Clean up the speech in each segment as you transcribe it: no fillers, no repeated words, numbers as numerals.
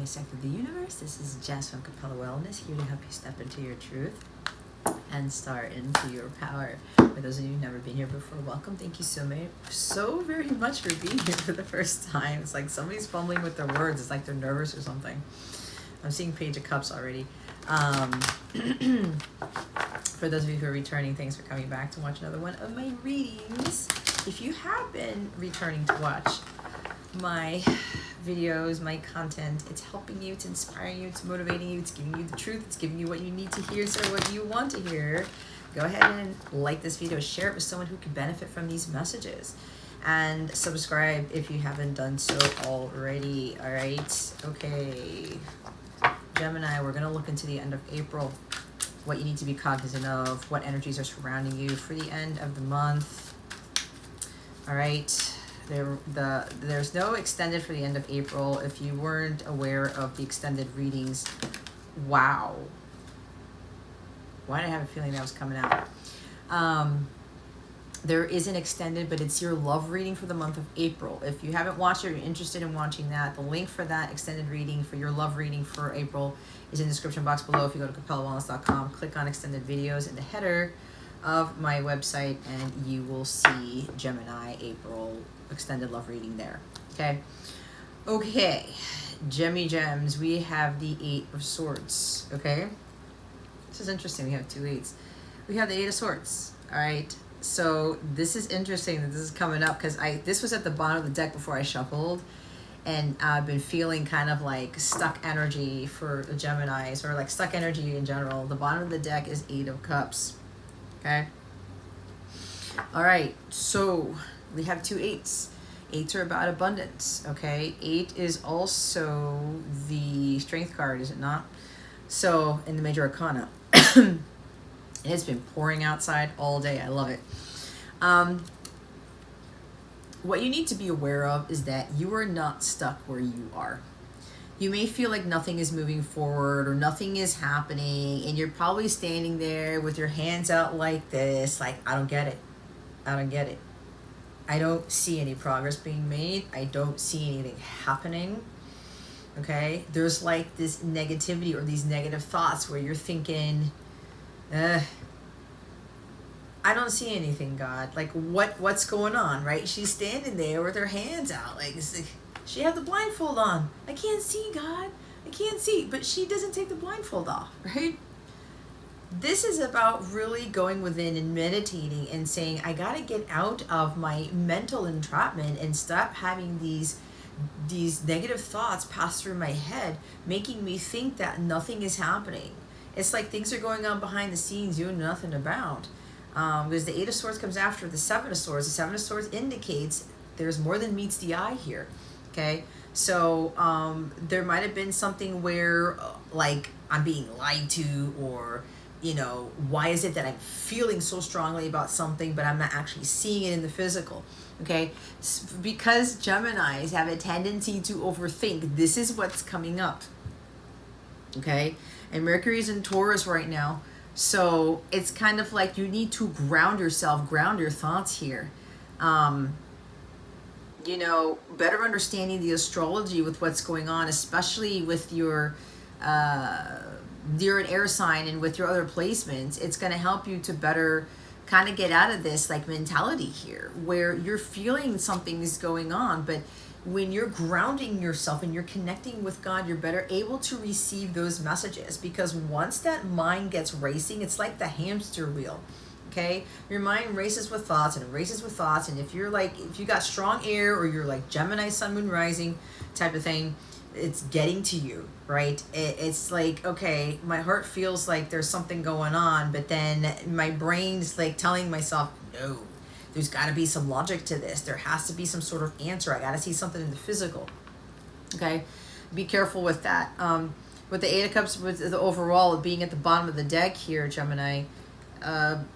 Sect of the Universe. This is Jess from Capella Wellness, here to help you step into your truth and start into your power. For those of you who've never been here before, welcome. Thank you so very much for being here for the first time. It's like somebody's fumbling with their words. It's like they're nervous or something. I'm seeing Page of Cups already. For those of you who are returning, thanks for coming back to watch another one of my readings. If you have been returning to watch my videos, my content, it's helping you, it's inspiring you, it's motivating you, it's giving you the truth, it's giving you what you need to hear, so what you want to hear, go ahead and like this video, share it with someone who can benefit from these messages, and subscribe if you haven't done so already. All right, okay, Gemini, we're going to look into the end of April, what you need to be cognizant of, what energies are surrounding you for the end of the month. All right. There's no extended for the end of April. If you weren't aware of the extended readings, wow. Why did I have a feeling that was coming out? There is an extended, but it's your love reading for the month of April. If you haven't watched it or you're interested in watching that, the link for that extended reading for your love reading for April is in the description box below. If you go to capellawellness.com, click on extended videos in the header of my website, and you will see Gemini April extended love reading there. Okay, Gemmy Gems, we have the 8 of Swords. Okay, this is interesting. We have 2 8s. We have the 8 of Swords. All right, so this is interesting that this is coming up, because this was at the bottom of the deck before I shuffled, and I've been feeling kind of like stuck energy for the Geminis, or like stuck energy in general. The bottom of the deck is 8 of Cups. Okay, all right, so we have 2 8s. 8s are about abundance. Okay, 8 is also the Strength card, is it not? So in the Major Arcana, it's been pouring outside all day. I love it. What you need to be aware of is that you are not stuck where you are. You may feel like nothing is moving forward or nothing is happening, and you're probably standing there with your hands out like this, like, I don't get it. I don't get it. I don't see any progress being made. I don't see anything happening. Okay? There's like this negativity or these negative thoughts where you're thinking, I don't see anything, God. Like, what's going on, right? She's standing there with her hands out, like, she had the blindfold on. I can't see, God. I can't see. But she doesn't take the blindfold off, right? This is about really going within and meditating and saying, I got to get out of my mental entrapment and stop having these negative thoughts pass through my head, making me think that nothing is happening. It's like things are going on behind the scenes you know nothing about. Because the 8 of Swords comes after the 7 of Swords. The 7 of Swords indicates there's more than meets the eye here. Okay, so there might have been something where like I'm being lied to, or you know, why is it that I'm feeling so strongly about something but I'm not actually seeing it in the physical? Okay, because Geminis have a tendency to overthink, this is what's coming up. Okay, and Mercury's in Taurus right now, so it's kind of like you need to ground yourself, ground your thoughts here. You know, better understanding the astrology with what's going on, especially with your you're an air sign and with your other placements, it's going to help you to better kind of get out of this like mentality here where you're feeling something is going on, but when you're grounding yourself and you're connecting with God, you're better able to receive those messages, because once that mind gets racing, it's like the hamster wheel. Okay, your mind races with thoughts and races with thoughts, and if you got strong air, or you're like Gemini sun moon rising type of thing, it's getting to you, right? It's like, okay, my heart feels like there's something going on, but then my brain's like telling myself, no, there's got to be some logic to this. There has to be some sort of answer. I got to see something in the physical. Okay, be careful with that. With the 8 of Cups, with the overall being at the bottom of the deck here, Gemini,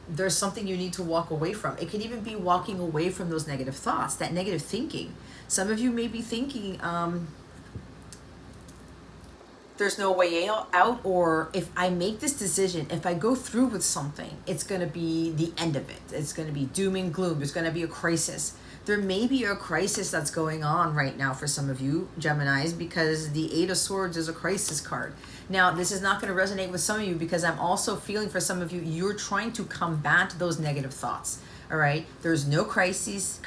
there's something you need to walk away from. It could even be walking away from those negative thoughts, that negative thinking. Some of you may be thinking, there's no way out, or if I make this decision, if I go through with something, it's going to be the end of it. It's going to be doom and gloom. There's going to be a crisis. There may be a crisis that's going on right now for some of you Geminis, because the Eight of Swords is a crisis card. Now, this is not going to resonate with some of you, because I'm also feeling for some of you, you're trying to combat those negative thoughts. All right. There's no crises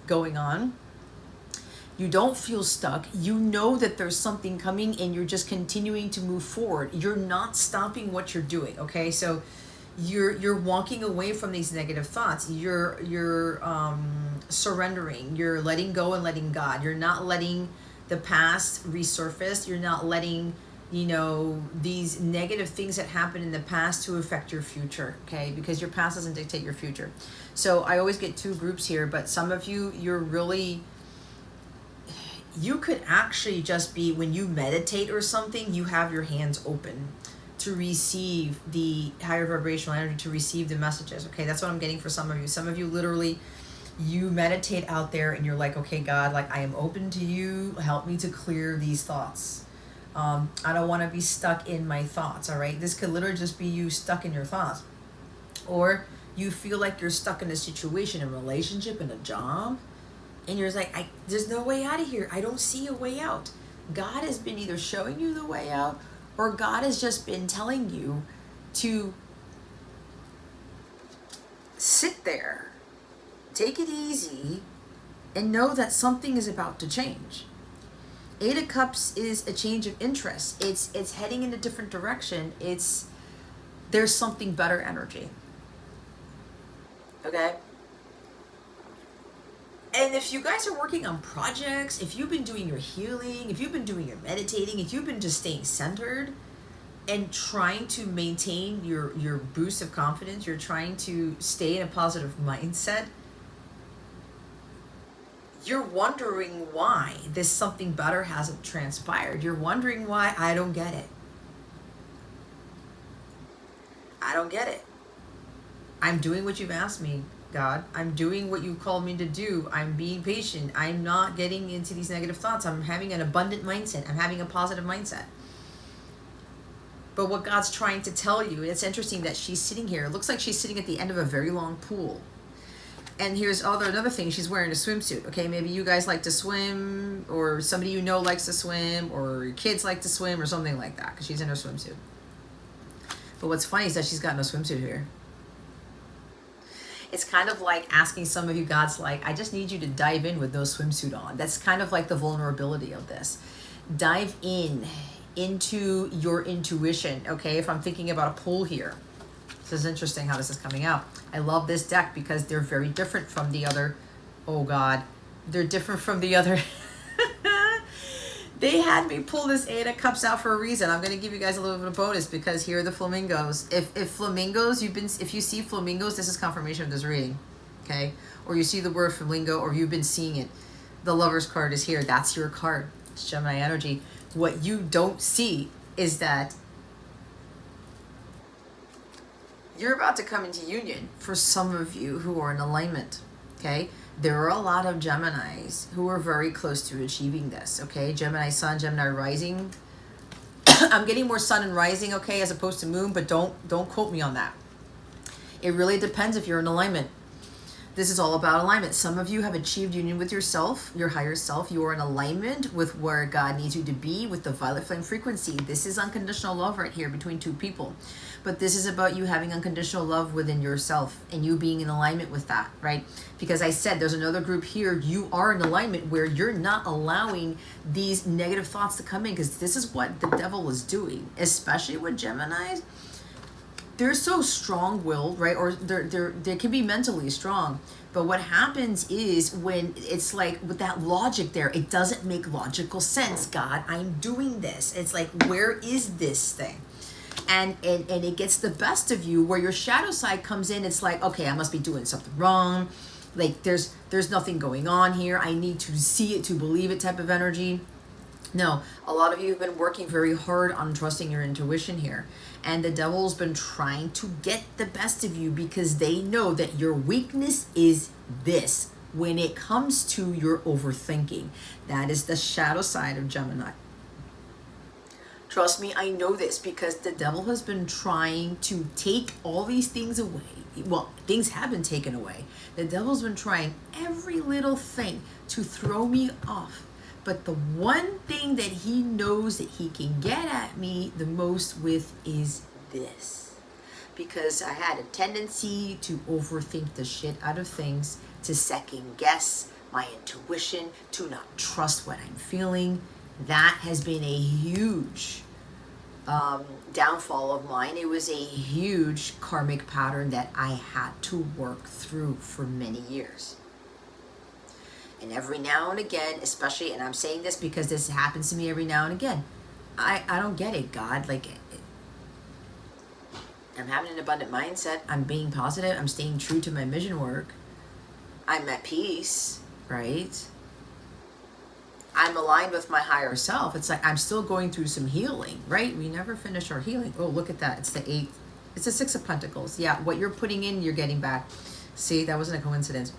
going on. You don't feel stuck. You know that there's something coming, and you're just continuing to move forward. You're not stopping what you're doing. Okay. So you're walking away from these negative thoughts. You're surrendering. You're letting go and letting God. You're not letting the past resurface. You're not letting, these negative things that happened in the past to affect your future. Okay. Because your past doesn't dictate your future. So I always get two groups here, but some of you, you could actually just be, when you meditate or something, you have your hands open to receive the higher vibrational energy, to receive the messages. Okay, that's what I'm getting for some of you. Some of you literally, you meditate out there and you're like, okay, God, like, I am open to you. Help me to clear these thoughts. I don't want to be stuck in my thoughts. All right, this could literally just be you stuck in your thoughts. Or you feel like you're stuck in a situation, a relationship, in a job. And you're like, there's no way out of here. I don't see a way out. God has been either showing you the way out, or God has just been telling you to sit there, take it easy, and know that something is about to change. Eight of Cups is a change of interest. It's heading in a different direction. There's something better energy. Okay? And if you guys are working on projects, if you've been doing your healing, if you've been doing your meditating, if you've been just staying centered and trying to maintain your boost of confidence, you're trying to stay in a positive mindset, you're wondering why this something better hasn't transpired. You're wondering why. I don't get it. I don't get it. I'm doing what you've asked me, God. I'm doing what you called me to do. I'm being patient. I'm not getting into these negative thoughts. I'm having an abundant mindset. I'm having a positive mindset. But what God's trying to tell you, it's interesting that she's sitting here. It looks like she's sitting at the end of a very long pool. And here's another thing. She's wearing a swimsuit. Okay, maybe you guys like to swim, or somebody you know likes to swim, or your kids like to swim, or something like that, because she's in her swimsuit. But what's funny is that she's got no swimsuit here. It's kind of like asking some of you, God's like, I just need you to dive in with no swimsuit on. That's kind of like the vulnerability of this. Dive into your intuition, okay? If I'm thinking about a pool here. This is interesting how this is coming out. I love this deck because they're very different from the other. Oh, God. They're different from the other. They had me pull this Eight of Cups out for a reason. I'm going to give you guys a little bit of bonus because here are the flamingos. If flamingos, if you see flamingos, this is confirmation of this reading, okay? Or you see the word flamingo, or you've been seeing it. The Lover's card is here. That's your card. It's Gemini energy. What you don't see is that you're about to come into union for some of you who are in alignment, okay? There are a lot of Geminis who are very close to achieving this, okay? Gemini Sun, Gemini Rising. I'm getting more Sun and Rising, okay, as opposed to Moon, but don't quote me on that. It really depends if you're in alignment. This is all about alignment. Some of you have achieved union with yourself, your higher self. You are in alignment with where God needs you to be with the violet flame frequency. This is unconditional love right here between two people. But this is about you having unconditional love within yourself and you being in alignment with that, right? Because I said there's another group here. You are in alignment where you're not allowing these negative thoughts to come in, because this is what the devil is doing, especially with Geminis. They're so strong-willed, right? Or they can be mentally strong. But what happens is when it's like with that logic there, it doesn't make logical sense. God, I'm doing this. It's like, where is this thing? And it gets the best of you, where your shadow side comes in. It's like, okay, I must be doing something wrong. Like there's nothing going on here. I need to see it to believe it type of energy. No, a lot of you have been working very hard on trusting your intuition here. And the devil's been trying to get the best of you because they know that your weakness is this. When it comes to your overthinking, that is the shadow side of Gemini. Trust me, I know this because the devil has been trying to take all these things away. Well, things have been taken away. The devil's been trying every little thing to throw me off. But the one thing that he knows that he can get at me the most with is this. Because I had a tendency to overthink the shit out of things, to second guess my intuition, to not trust what I'm feeling. That has been a huge downfall of mine. It was a huge karmic pattern that I had to work through for many years. And every now and again, especially, and I'm saying this because this happens to me every now and again, I don't get it, God. Like, I'm having an abundant mindset. I'm being positive. I'm staying true to my mission work. I'm at peace, right? I'm aligned with my higher self. It's like I'm still going through some healing, right? We never finish our healing. Oh, look at that. It's the 8th. It's the 6 of Pentacles. Yeah, what you're putting in, you're getting back. See, that wasn't a coincidence.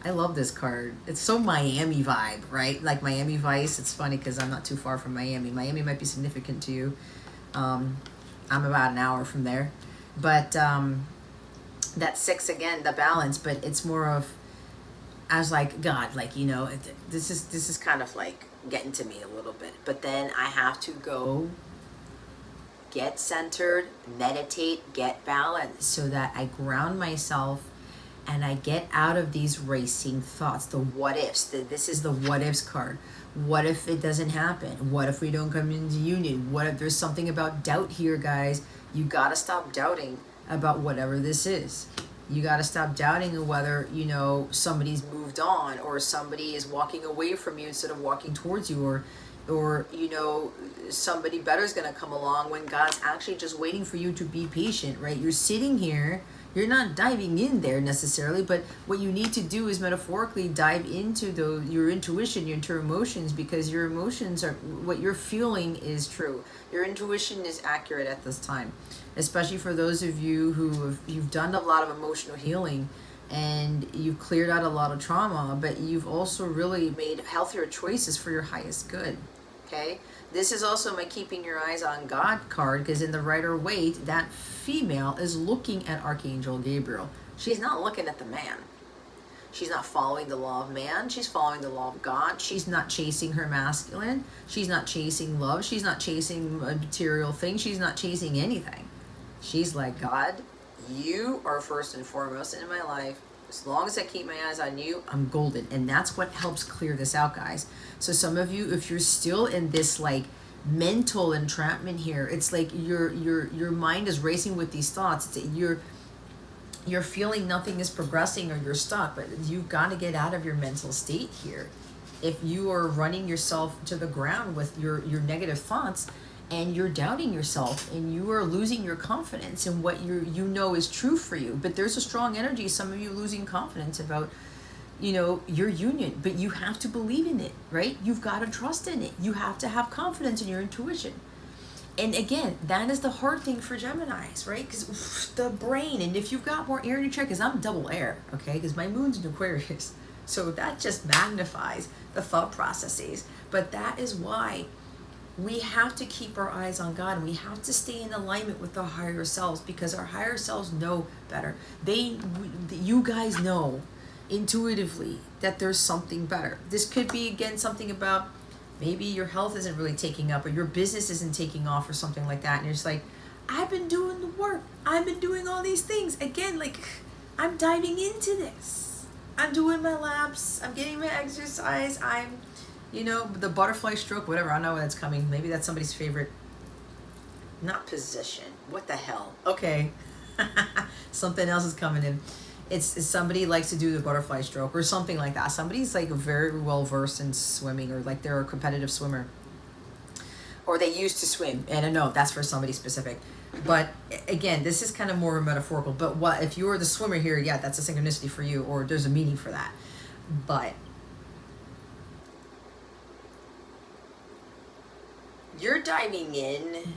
I love this card. It's so Miami vibe, right? Like Miami Vice. It's funny because I'm not too far from Miami. Miami might be significant to you. I'm about an hour from there. But that 6, again, the balance. But it's more of, I was like, God, like, you know, this is kind of like getting to me a little bit. But then I have to go get centered, meditate, get balanced so that I ground myself and I get out of these racing thoughts, the what ifs. This is the what ifs card. What if it doesn't happen? What if we don't come into union? What if there's something about doubt here, guys? You got to stop doubting about whatever this is. You got to stop doubting whether, you know, somebody's moved on or somebody is walking away from you instead of walking towards you, or you know, somebody better is going to come along when God's actually just waiting for you to be patient, right? You're sitting here, you're not diving in there necessarily, but what you need to do is metaphorically dive into your intuition, your emotions, because your emotions are, what you're feeling is true. Your intuition is accurate at this time, especially for those of you you've done a lot of emotional healing and you've cleared out a lot of trauma, but you've also really made healthier choices for your highest good. Okay, this is also my keeping your eyes on God card, because in the Rider-Waite, that female is looking at Archangel Gabriel. She's not looking at the man. She's not following the law of man. She's following the law of God. She's not chasing her masculine. She's not chasing love. She's not chasing a material thing. She's not chasing anything. She's like, God, you are first and foremost in my life. As long as I keep my eyes on you, I'm golden. And that's what helps clear this out, guys. So some of you, if you're still in this like mental entrapment here, it's like your mind is racing with these thoughts. It's, you're feeling nothing is progressing or you're stuck, but you've got to get out of your mental state here. If you are running yourself to the ground with your negative thoughts, and you're doubting yourself and you are losing your confidence in what you know is true for you, but there's a strong energy, some of you losing confidence about, you know, your union, but you have to believe in it, right? You've got to trust in it. You have to have confidence in your intuition. And again, that is the hard thing for Geminis, right? Because the brain, and if you've got more air in your chart, because I'm double air, okay? Because my moon's in Aquarius. So that just magnifies the thought processes. But that is why we have to keep our eyes on God, and we have to stay in alignment with our higher selves, because our higher selves know better. You guys know intuitively that there's something better. This could be, again, something about maybe your health isn't really taking up, or your business isn't taking off, or something like that. And you're just like, I've been doing the work. I've been doing all these things. Again, like, I'm diving into this. I'm doing my laps. I'm getting my exercise. I'm, you know, the butterfly stroke, whatever. I don't know when that's coming. Maybe that's somebody's favorite. Not position. What the hell? Okay. Something else is coming in. It's somebody likes to do the butterfly stroke or something like that. Somebody's like very well versed in swimming, or like they're a competitive swimmer, or they used to swim. And I don't know, that's for somebody specific. But again, this is kind of more metaphorical. But what if you're the swimmer here? Yeah, that's a synchronicity for you, or there's a meaning for that. But you're diving in,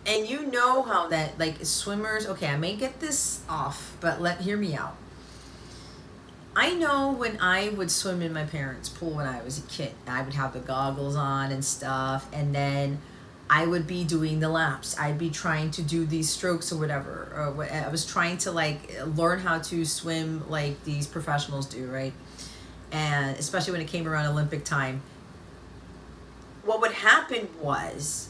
and you know how that, like, swimmers, okay, I may get this off, but hear me out. I know when I would swim in my parents' pool when I was a kid, I would have the goggles on and stuff, and then I would be doing the laps. I'd be trying to do these strokes or whatever. I was trying to like learn how to swim like these professionals do, right? And especially when it came around Olympic time, what would happen was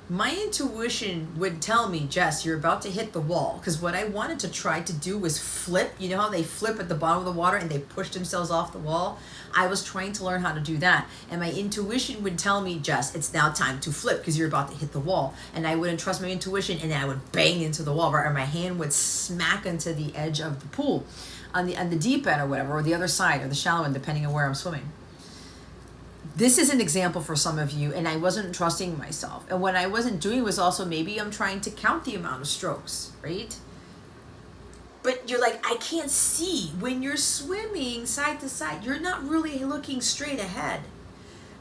my intuition would tell me, Jess, you're about to hit the wall. Because what I wanted to try to do was flip. You know how they flip at the bottom of the water and they push themselves off the wall? I was trying to learn how to do that. And my intuition would tell me, Jess, it's now time to flip because you're about to hit the wall. And I wouldn't trust my intuition, and then I would bang into the wall, right? Or my hand would smack into the edge of the pool on the deep end or whatever, or the other side or the shallow end, depending on where I'm swimming. This is an example for some of you, and I wasn't trusting myself. And what I wasn't doing was also maybe I'm trying to count the amount of strokes, right? But you're like, I can't see. When you're swimming side to side, you're not really looking straight ahead.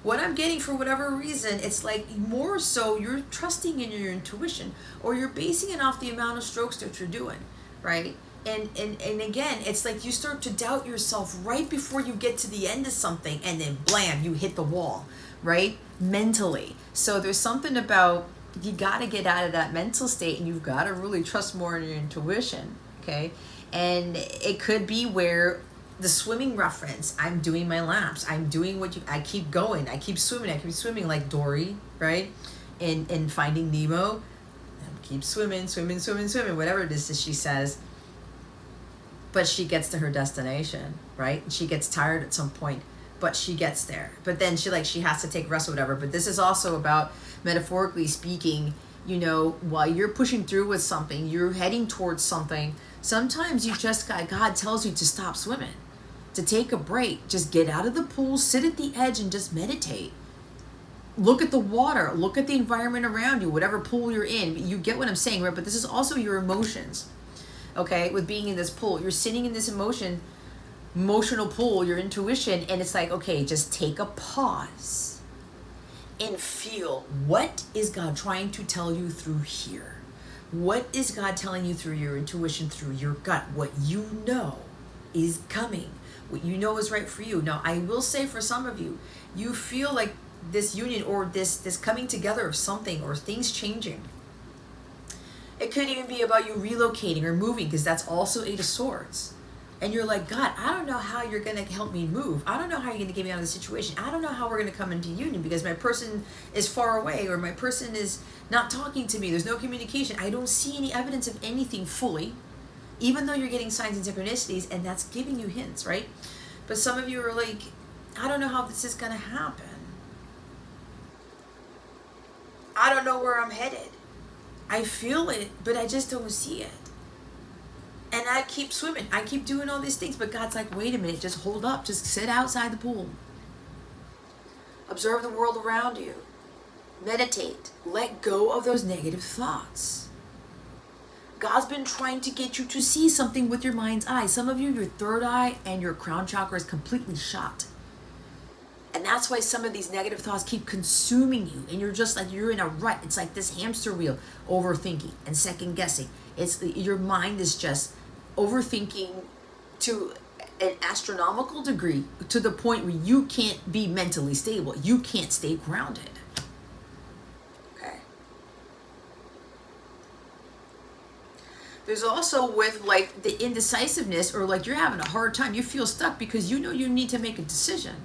What I'm getting, for whatever reason, it's like more so you're trusting in your intuition, or you're basing it off the amount of strokes that you're doing, right? And again, it's like you start to doubt yourself right before you get to the end of something, and then blam, you hit the wall, right? Mentally. So there's something about, you got to get out of that mental state, and you've got to really trust more in your intuition, okay? And it could be where the swimming reference, I'm doing my laps, I'm doing I keep going, I keep swimming like Dory, right? In Finding Nemo, keep swimming, whatever it is that she says. But she gets to her destination, right? She gets tired at some point, but she gets there. But then she has to take rest or whatever. But this is also about, metaphorically speaking, you know, while you're pushing through with something, you're heading towards something, sometimes you just got, God tells you to stop swimming, to take a break. Just get out of the pool, sit at the edge, and just meditate. Look at the water, look at the environment around you, whatever pool you're in. You get what I'm saying, right? But this is also your emotions. Okay, with being in this pool, you're sitting in this emotional pool, your intuition, and it's like, okay, just take a pause and feel, what is God trying to tell you through here? What is God telling you through your intuition, through your gut? What you know is coming, what you know is right for you. Now, I will say, for some of you, you feel like this union, or this coming together of something, or things changing. It could even be about you relocating or moving, because that's also Eight of Swords. And you're like, God, I don't know how you're going to help me move. I don't know how you're going to get me out of the situation. I don't know how we're going to come into union, because my person is far away, or my person is not talking to me. There's no communication. I don't see any evidence of anything fully, even though you're getting signs and synchronicities, and that's giving you hints, right? But some of you are like, I don't know how this is going to happen. I don't know where I'm headed. I feel it, but I just don't see it. And I keep swimming. I keep doing all these things, but God's like, wait a minute, just hold up. Just sit outside the pool. Observe the world around you. Meditate. Let go of those negative thoughts. God's been trying to get you to see something with your mind's eye. Some of you, your third eye and your crown chakra is completely shut. And that's why some of these negative thoughts keep consuming you. And you're just like, you're in a rut. It's like this hamster wheel, overthinking and second guessing. Your mind is just overthinking to an astronomical degree, to the point where you can't be mentally stable. You can't stay grounded. Okay. There's also with like the indecisiveness, or like you're having a hard time. You feel stuck because you know you need to make a decision.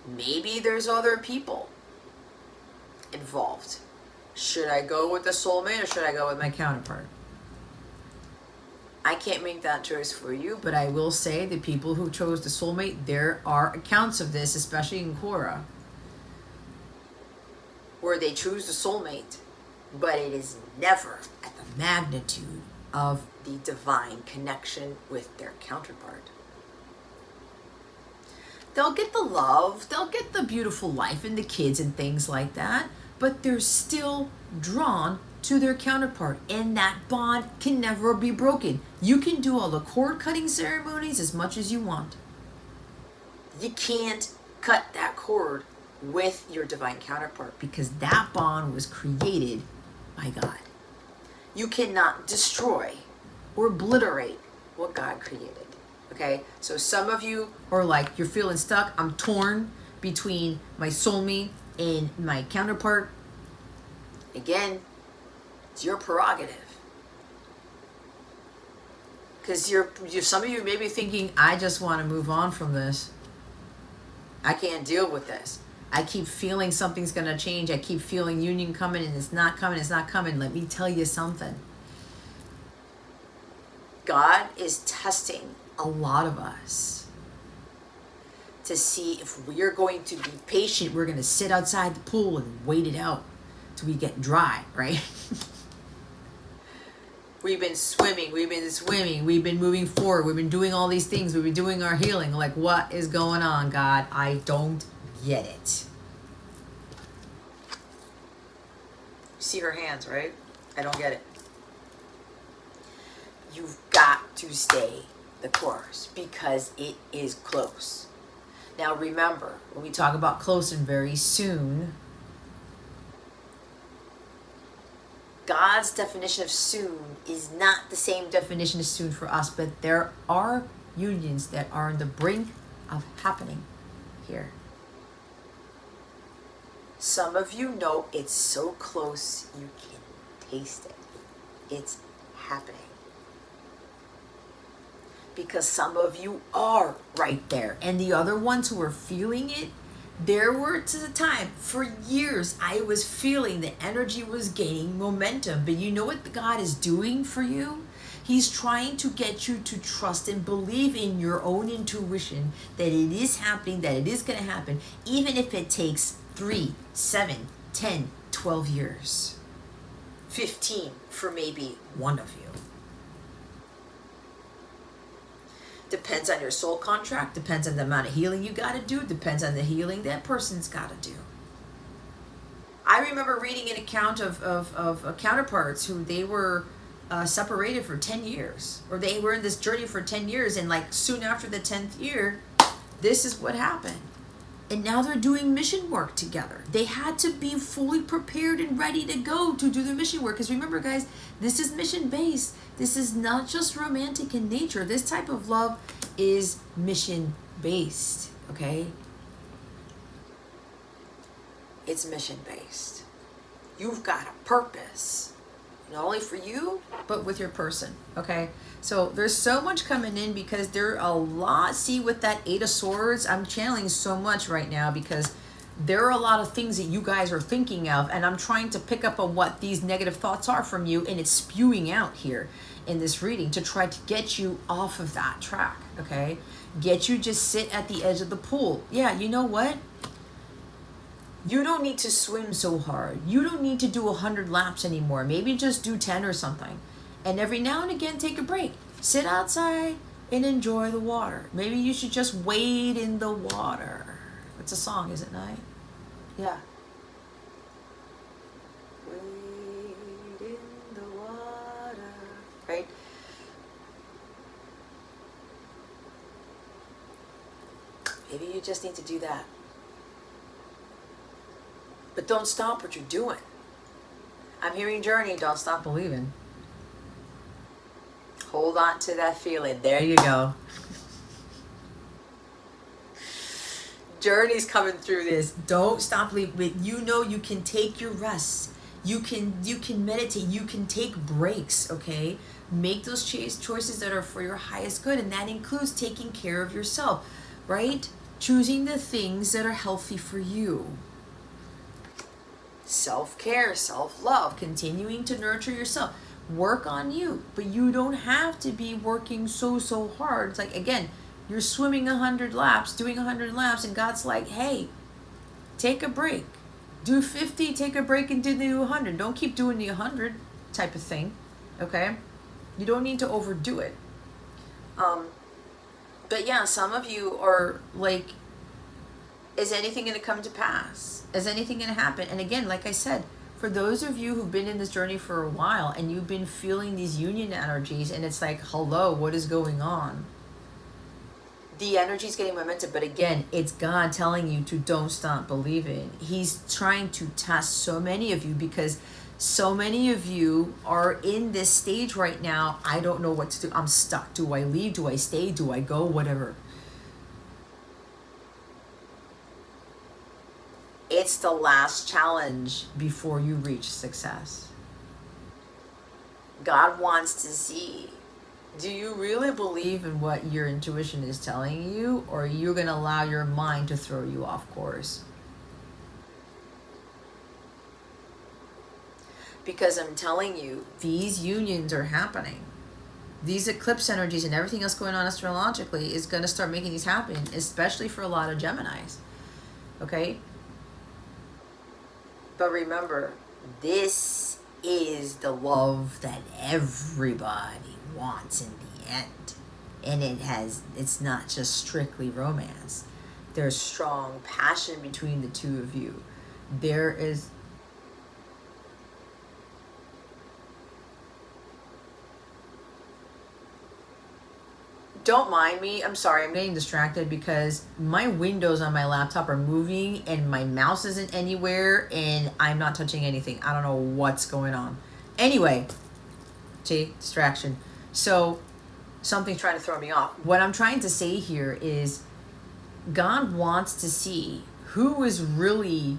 Maybe there's other people involved. Should I go with the soulmate, or should I go with my counterpart? I can't make that choice for you, but I will say the people who chose the soulmate, there are accounts of this, especially in Quora, where they choose the soulmate, but it is never at the magnitude of the divine connection with their counterpart. They'll get the love, they'll get the beautiful life and the kids and things like that, but they're still drawn to their counterpart, and that bond can never be broken. You can do all the cord cutting ceremonies as much as you want. You can't cut that cord with your divine counterpart, because that bond was created by God. You cannot destroy or obliterate what God created. Okay, so some of you are like, you're feeling stuck. I'm torn between my soulmate and my counterpart, again, it's your prerogative. Because some of you may be thinking, I just want to move on from this. I can't deal with this. I keep feeling something's going to change. I keep feeling union coming and it's not coming. It's not coming. Let me tell you something. God is testing a lot of us to see if we are going to be patient. We're going to sit outside the pool and wait it out till we get dry, right? We've been swimming, we've been moving forward, we've been doing all these things, we've been doing our healing. Like, what is going on, God? I don't get it. See her hands, right? I don't get it. You've got to stay the course because it is close. Now remember, when we talk about close and very soon, God's definition of soon is not the same definition of soon for us, but there are unions that are on the brink of happening here. Some of you know it's so close you can taste it. It's happening. Because some of you are right there. And the other ones who are feeling it, there were to a time for years I was feeling the energy was gaining momentum. But you know what God is doing for you? He's trying to get you to trust and believe in your own intuition that it is happening, that it is going to happen, even if it takes 3, 7, 10, 12 years. 15 for maybe one of you. Depends on your soul contract, depends on the amount of healing you got to do, depends on the healing that person's got to do. I remember reading an account of counterparts who they were separated for 10 years, or they were in this journey for 10 years, and like soon after the 10th year, this is what happened. And now they're doing mission work together. They had to be fully prepared and ready to go to do the mission work. Because remember, guys, this is mission-based. This is not just romantic in nature. This type of love is mission-based, okay? It's mission-based. You've got a purpose. Not only for you, but with your person, okay? So there's so much coming in because there are a lot. See, with that 8 of Swords, I'm channeling so much right now because there are a lot of things that you guys are thinking of, and I'm trying to pick up on what these negative thoughts are from you, and it's spewing out here in this reading to try to get you off of that track, okay? Get you just sit at the edge of the pool. Yeah, you know what? You don't need to swim so hard. You don't need to do 100 laps anymore. Maybe just do 10 or something. And every now and again, take a break. Sit outside and enjoy the water. Maybe you should just wade in the water. It's a song, is it not? Yeah. Wade in the water. Right? Maybe you just need to do that. But don't stop what you're doing. I'm hearing journey, don't stop believing. Hold on to that feeling. There you go. Journey's coming through this. Don't stop believing. You know you can take your rest. You can meditate. You can take breaks, okay? Make those choices that are for your highest good, and that includes taking care of yourself, right? Choosing the things that are healthy for you. Self-care, self-love, continuing to nurture yourself. Work on you, but you don't have to be working so hard. It's like, again, you're swimming 100 laps, doing 100 laps, and God's like, hey, take a break. Do 50, take a break and do the 100. Don't keep doing the 100 type of thing, okay? You don't need to overdo it. But yeah, some of you are like, is anything going to come to pass? Is anything going to happen? And again, like I said, for those of you who've been in this journey for a while and you've been feeling these union energies and it's like, hello, what is going on? The energy is getting momentum, but again, it's God telling you to don't stop believing. He's trying to test so many of you because so many of you are in this stage right now. I don't know what to do. I'm stuck. Do I leave? Do I stay? Do I go? Whatever. It's the last challenge before you reach success. God wants to see, do you really believe in what your intuition is telling you, or are you going to allow your mind to throw you off course? Because I'm telling you, these unions are happening. These eclipse energies and everything else going on astrologically is going to start making these happen, especially for a lot of Geminis. Okay? But remember, this is the love that everybody wants in the end. And it's not just strictly romance. There's strong passion between the two of you. There is... Don't mind me. I'm sorry. I'm getting distracted because my windows on my laptop are moving and my mouse isn't anywhere and I'm not touching anything. I don't know what's going on. Anyway, see, distraction. So something's trying to throw me off. What I'm trying to say here is God wants to see who is really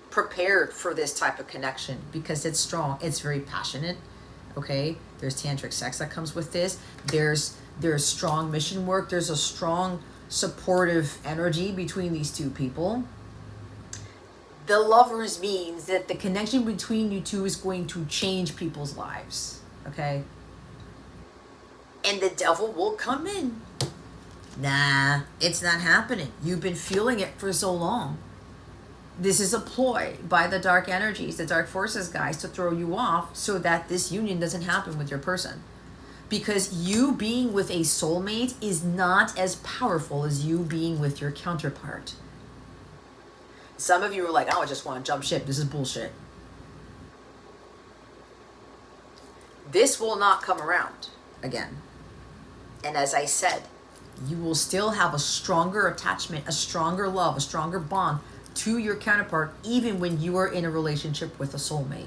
prepared for this type of connection, because it's strong. It's very passionate. Okay? There's tantric sex that comes with this. There's strong mission work. There's a strong supportive energy between these two people. The lovers means that the connection between you two is going to change people's lives. Okay? And the devil will come in. Nah, it's not happening. You've been feeling it for so long. This is a ploy by the dark energies, the dark forces guys, to throw you off so that this union doesn't happen with your person. Because you being with a soulmate is not as powerful as you being with your counterpart. Some of you are like, oh, I just want to jump ship. This is bullshit. This will not come around again. And as I said, you will still have a stronger attachment, a stronger love, a stronger bond to your counterpart, even when you are in a relationship with a soulmate.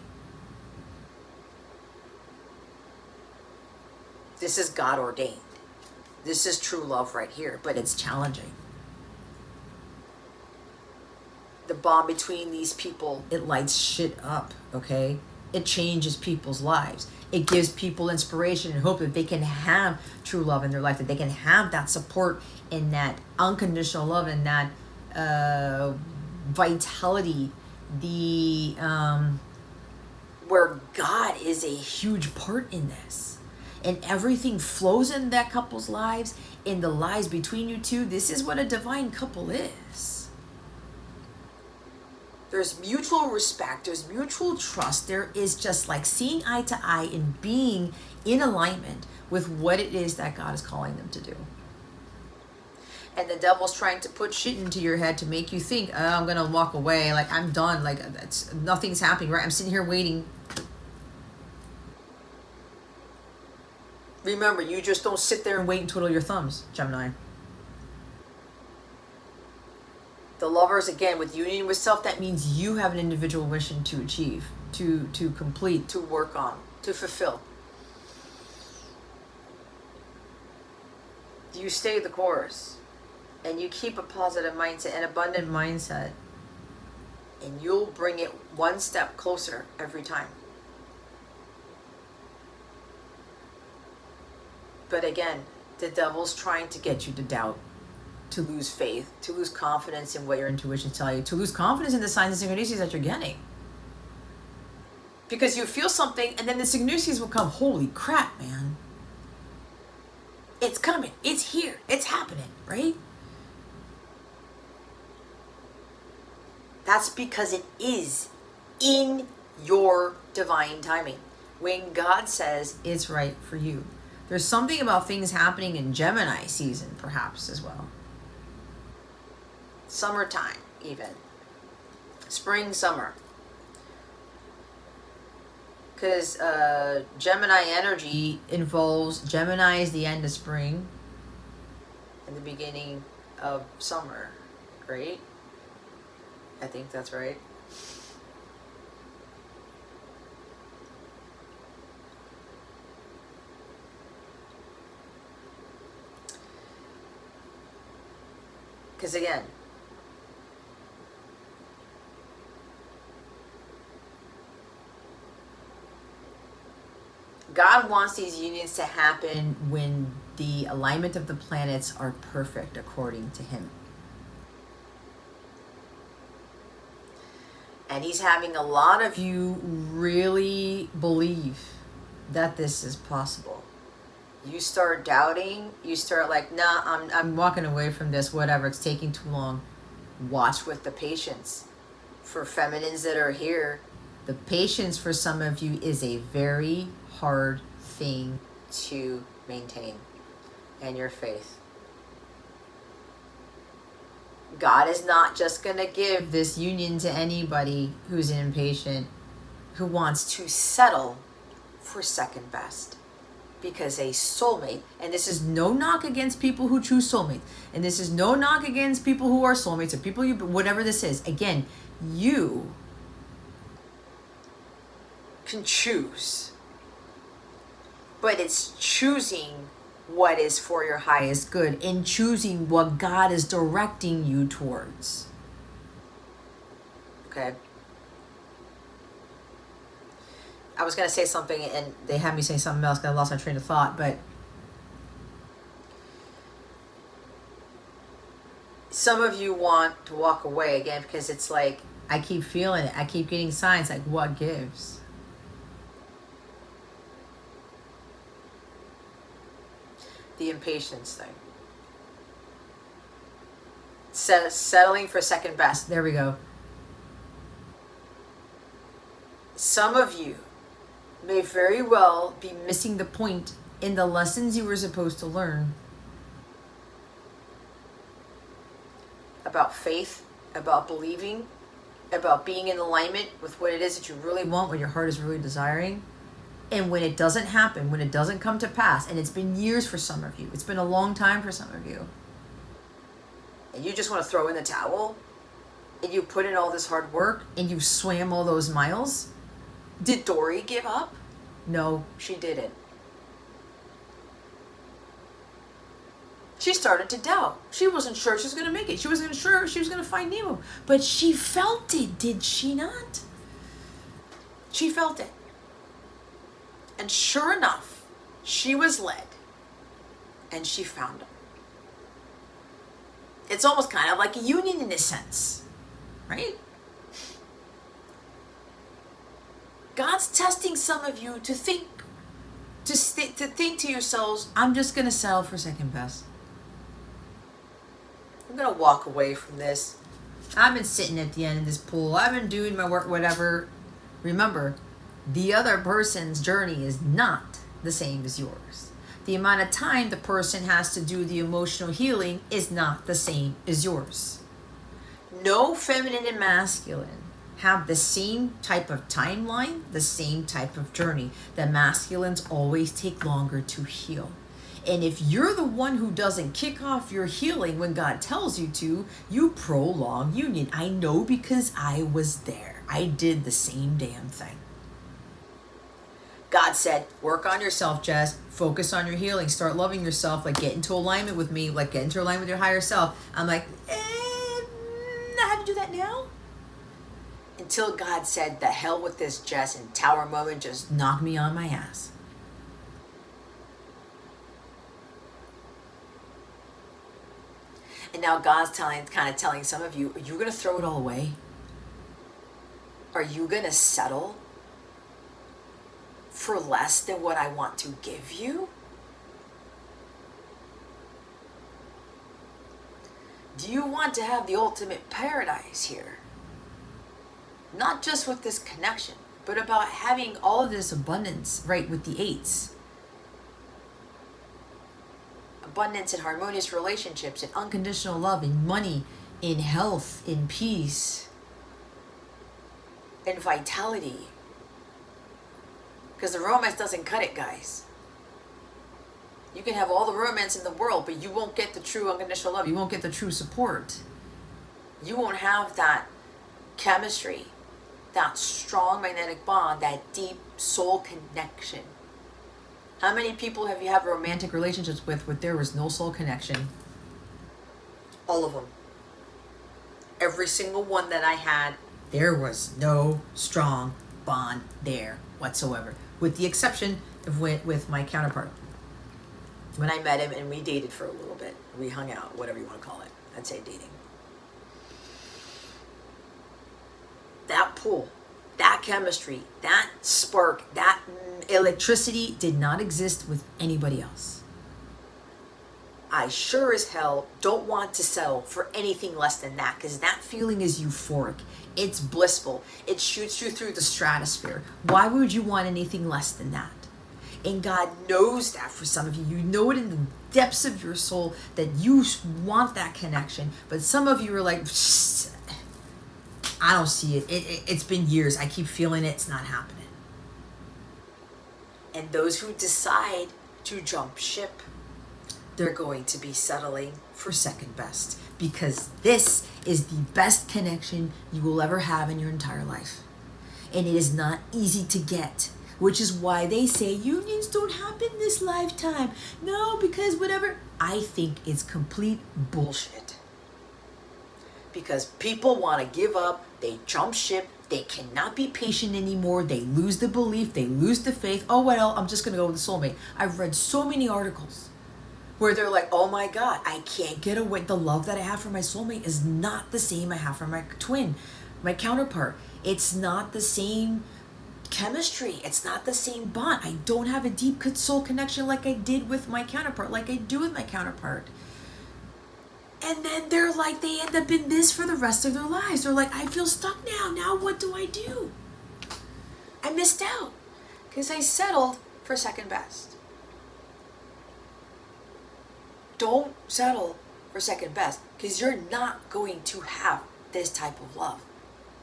This is God ordained. This is true love right here, but it's challenging. The bond between these people, it lights shit up, okay? It changes people's lives. It gives people inspiration and hope that they can have true love in their life, that they can have that support and that unconditional love and that vitality, where God is a huge part in this. And everything flows in that couple's lives, in the lives between you two. This is what a divine couple is. There's mutual respect, there's mutual trust, there is just like seeing eye to eye and being in alignment with what it is that God is calling them to do. And the devil's trying to put shit into your head to make you think, oh, I'm gonna walk away, like I'm done, like nothing's happening, right? I'm sitting here waiting. Remember, you just don't sit there and wait and twiddle your thumbs, Gemini. The lovers, again, with union with self, that means you have an individual mission to achieve, to complete, to work on, to fulfill. You stay the course, and you keep a positive mindset, an abundant mindset, and you'll bring it one step closer every time. But again, the devil's trying to get you to doubt, to lose faith, to lose confidence in what your intuitions tell you, to lose confidence in the signs and synchronicities that you're getting. Because you feel something, and then the synchronicities will come. Holy crap, man. It's coming. It's here. It's happening, right? That's because it is in your divine timing. When God says it's right for you. There's something about things happening in Gemini season, perhaps, as well. Summertime, even. Spring, summer. Because Gemini energy involves, Gemini is the end of spring and the beginning of summer, right? I think that's right. Because again, God wants these unions to happen when the alignment of the planets are perfect according to him. And he's having a lot of you really believe that this is possible. You start doubting, you start like, nah, I'm walking away from this, whatever, it's taking too long. Watch with the patience. For feminines that are here, the patience for some of you is a very hard thing to maintain, and your faith. God is not just going to give this union to anybody who's impatient, who wants to settle for second best. Because a soulmate, and this is no knock against people who choose soulmates, and this is no knock against people who are soulmates, or people you, whatever this is. Again, you can choose, but it's choosing what is for your highest good and choosing what God is directing you towards. Okay. I was going to say something and they had me say something else because I lost my train of thought, but some of you want to walk away again because it's like, I keep feeling it. I keep getting signs like, what gives? The impatience thing. Settling for second best. There we go. Some of you may very well be missing the point in the lessons you were supposed to learn about faith, about believing, about being in alignment with what it is that you really want, what your heart is really desiring. And when it doesn't happen, when it doesn't come to pass, and it's been years for some of you, it's been a long time for some of you, and you just want to throw in the towel, and you put in all this hard work, and you swam all those miles. Did Dory give up? No, she didn't. She started to doubt. She wasn't sure she was going to make it. She wasn't sure she was going to find Nemo. But she felt it, did she not? She felt it. And sure enough, she was led. And she found him. It's almost kind of like a union in a sense. Right? God's testing some of you to think to yourselves, I'm just going to settle for second best. I'm going to walk away from this. I've been sitting at the end of this pool. I've been doing my work, whatever. Remember, the other person's journey is not the same as yours. The amount of time the person has to do the emotional healing is not the same as yours. No feminine and masculine have the same type of timeline, the same type of journey. The masculines always take longer to heal. And if you're the one who doesn't kick off your healing when God tells you to, you prolong union. I know because I was there. I did the same damn thing. God said, work on yourself, Jess. Focus on your healing. Start loving yourself. Like, get into alignment with me. Like, get into alignment with your higher self. I'm like, I have to do that now? Until God said, the hell with this, Jess, and Tower Moment just knocked me on my ass. And now God's kind of telling some of you, are you going to throw it all away? Are you going to settle for less than what I want to give you? Do you want to have the ultimate paradise here? Not just with this connection, but about having all of this abundance, right, with the eights. Abundance in harmonious relationships, in unconditional love, in money, in health, in peace, in vitality. Because the romance doesn't cut it, guys. You can have all the romance in the world, but you won't get the true unconditional love. You won't get the true support. You won't have that chemistry, that strong magnetic bond, that deep soul connection. How many people have you had romantic relationships with where there was no soul connection? All of them. Every single one that I had, there was no strong bond there whatsoever. With the exception with my counterpart. When I met him and we dated for a little bit, we hung out, whatever you want to call it. I'd say dating. That pull, that chemistry, that spark, that electricity did not exist with anybody else. I sure as hell don't want to settle for anything less than that, because that feeling is euphoric. It's blissful. It shoots you through the stratosphere. Why would you want anything less than that? And God knows that for some of you. You know it in the depths of your soul that you want that connection. But some of you are like, I don't see it. It's been years. I keep feeling it. It's not happening. And those who decide to jump ship, they're going to be settling for second best, because this is the best connection you will ever have in your entire life. And it is not easy to get, which is why they say unions don't happen this lifetime. No, because whatever. I think it's complete bullshit. Because people want to give up, they jump ship, they cannot be patient anymore, they lose the belief, they lose the faith. Oh, well, I'm just going to go with the soulmate. I've read so many articles where they're like, oh my God, I can't get away. The love that I have for my soulmate is not the same I have for my twin, my counterpart. It's not the same chemistry. It's not the same bond. I don't have a deep soul connection like I did with my counterpart, like I do with my counterpart. And then they're like, they end up in this for the rest of their lives. They're like, I feel stuck now. Now what do I do? I missed out because I settled for second best. Don't settle for second best, because you're not going to have this type of love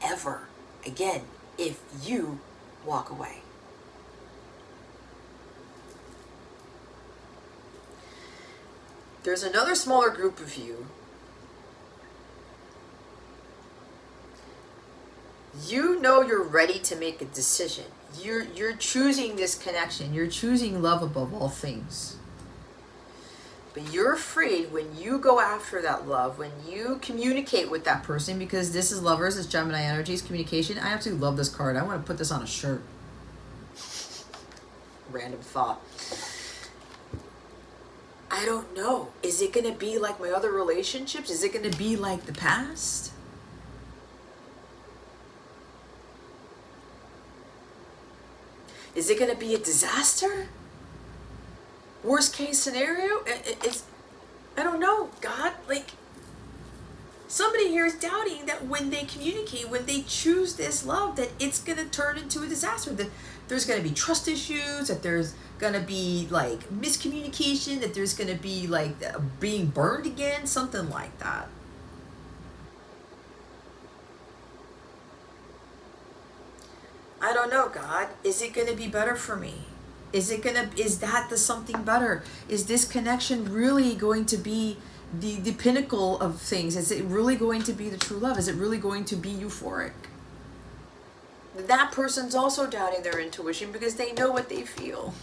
ever again if you walk away. There's another smaller group of you. You know you're ready to make a decision. You're choosing this connection. You're choosing love above all things. But you're afraid when you go after that love, when you communicate with that person, because this is lovers, it's Gemini energies, communication. I absolutely love this card. I want to put this on a shirt. Random thought. I don't know. Is it going to be like my other relationships? Is it going to be like the past? Is it going to be a disaster? Worst case scenario? I don't know, God. Like, somebody here is doubting that when they communicate, when they choose this love, that it's going to turn into a disaster. That there's going to be trust issues, that there's going to be like miscommunication, that there's going to be like being burned again, something like that. I don't know, God. Is it going to be better for me? Is that the something better? Is this connection really going to be the pinnacle of things? Is it really going to be the true love? Is it really going to be euphoric? That person's also doubting their intuition because they know what they feel.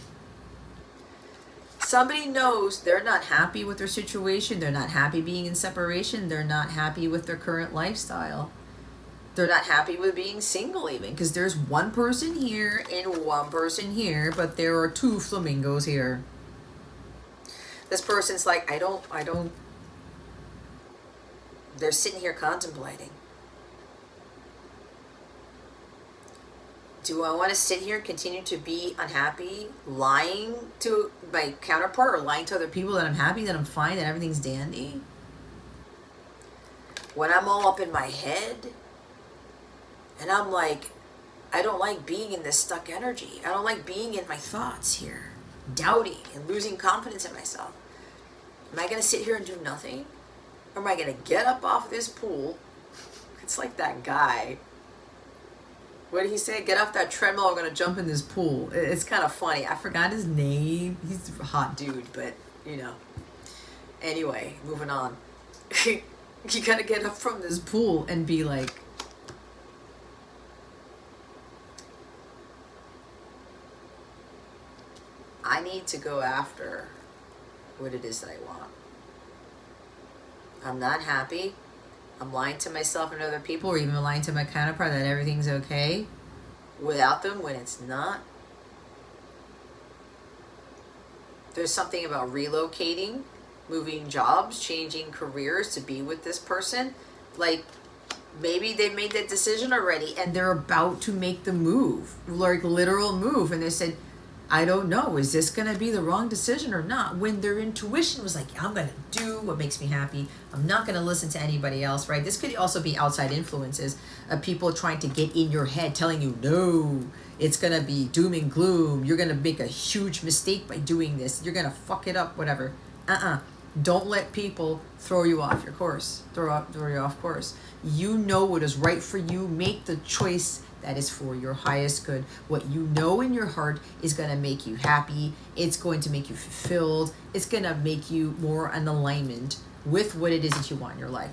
Somebody knows they're not happy with their situation. They're not happy being in separation. They're not happy with their current lifestyle. They're not happy with being single even, because there's one person here and one person here, but there are two flamingos here. This person's like, I don't, they're sitting here contemplating. Do I want to sit here and continue to be unhappy, lying to my counterpart or lying to other people that I'm happy, that I'm fine, that everything's dandy? When I'm all up in my head, and I'm like, I don't like being in this stuck energy. I don't like being in my thoughts here, doubting and losing confidence in myself. Am I going to sit here and do nothing? Or am I going to get up off this pool? It's like that guy. What did he say? Get off that treadmill, I'm going to jump in this pool. It's kind of funny. I forgot his name. He's a hot dude, but, you know. Anyway, moving on. You got to get up from this pool and be like, I need to go after what it is that I want. I'm not happy. I'm lying to myself and other people, or even lying to my counterpart that everything's okay without them when it's not. There's something about relocating, moving jobs, changing careers to be with this person. Like, maybe they've made that decision already and they're about to make the move, like literal move. And they said, I don't know, is this going to be the wrong decision or not? When their intuition was like, I'm going to do what makes me happy. I'm not going to listen to anybody else, right? This could also be outside influences of people trying to get in your head, telling you, no, it's going to be doom and gloom. You're going to make a huge mistake by doing this. You're going to fuck it up, whatever. Don't let people throw you off your course, throw you off course. You know what is right for you. Make the choice that is for your highest good. What you know in your heart is going to make you happy. It's going to make you fulfilled. It's going to make you more in alignment with what it is that you want in your life.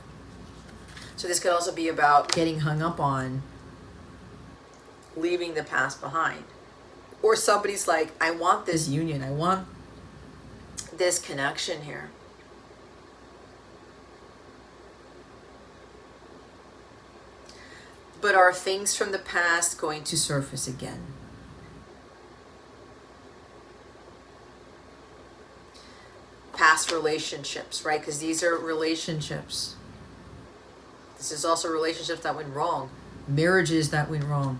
So this could also be about getting hung up on leaving the past behind. Or somebody's like, I want this union. I want this connection here. But are things from the past going to surface again? Past relationships, right? Because these are relationships. This is also relationships that went wrong. Marriages that went wrong.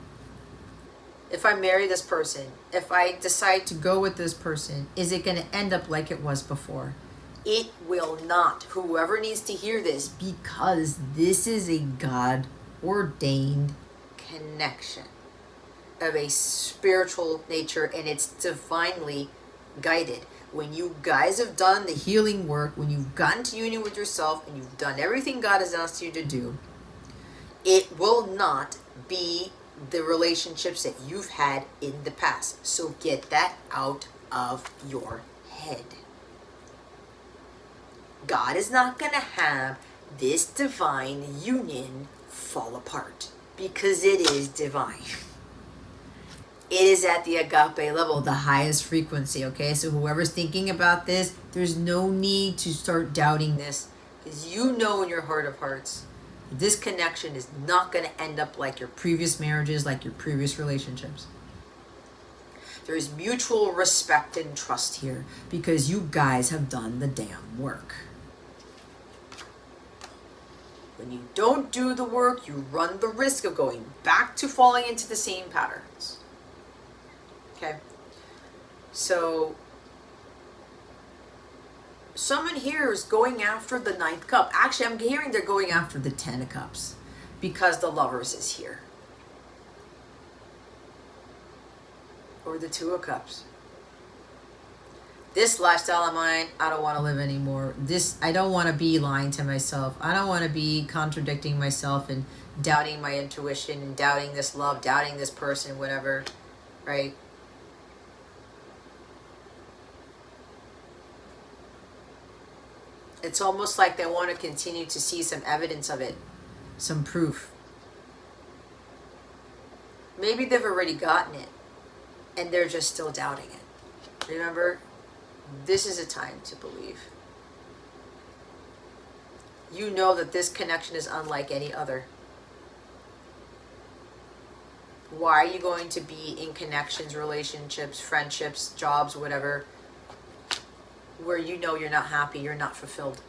If I marry this person, if I decide to go with this person, is it going to end up like it was before? It will not. Whoever needs to hear this, because this is a God-ordained connection of a spiritual nature, and it's divinely guided. When you guys have done the healing work, when you've gotten to union with yourself and you've done everything God has asked you to do, it will not be the relationships that you've had in the past. So get that out of your head. God is not going to have this divine union fall apart because it is divine. It is at the agape level, the highest frequency, okay? So whoever's thinking about this, there's no need to start doubting this, because you know in your heart of hearts, this connection is not going to end up like your previous marriages, like your previous relationships. There is mutual respect and trust here because you guys have done the damn work. When you don't do the work, you run the risk of going back to falling into the same patterns. Okay? So, someone here is going after the 9th cup. Actually, I'm hearing they're going after the 10 of cups because the lovers is here. Or the 2 of cups. This lifestyle of mine, I don't want to live anymore. I don't want to be lying to myself. I don't want to be contradicting myself and doubting my intuition and doubting this love, doubting this person, whatever, right? It's almost like they want to continue to see some evidence of it, some proof. Maybe they've already gotten it and they're just still doubting it. Remember, this is a time to believe. You know that this connection is unlike any other. Why are you going to be in connections, relationships, friendships, jobs, whatever, where you know you're not happy, you're not fulfilled?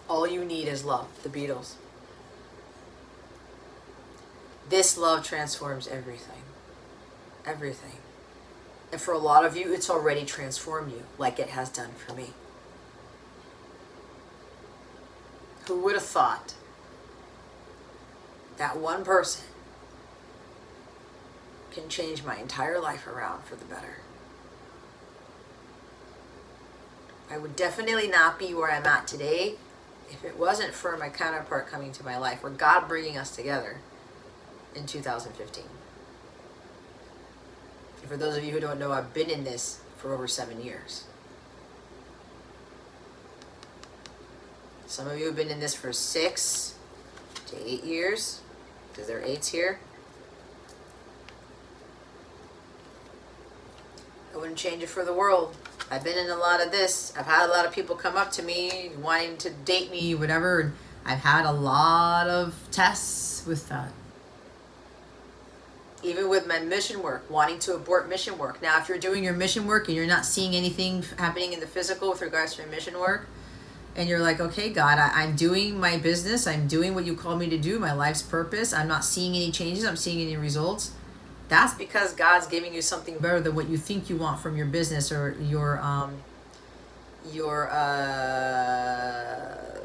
All you need is love, the Beatles. This love transforms everything. Everything. And for a lot of you, it's already transformed you, like it has done for me. Who would have thought that one person can change my entire life around for the better? I would definitely not be where I'm at today if it wasn't for my counterpart coming to my life, or God bringing us together in 2015. And for those of you who don't know, I've been in this for over 7 years. Some of you have been in this for 6 to 8 years, because there are 8s here. I wouldn't change it for the world. I've been in a lot of this. I've had a lot of people come up to me wanting to date me, whatever, and I've had a lot of tests with that. Even with my mission work, wanting to abort mission work. Now, if you're doing your mission work and you're not seeing anything happening in the physical with regards to your mission work, and you're like, okay, God, I'm doing my business. I'm doing what you called me to do, my life's purpose. I'm not seeing any changes. I'm seeing any results. That's because God's giving you something better than what you think you want from your business or your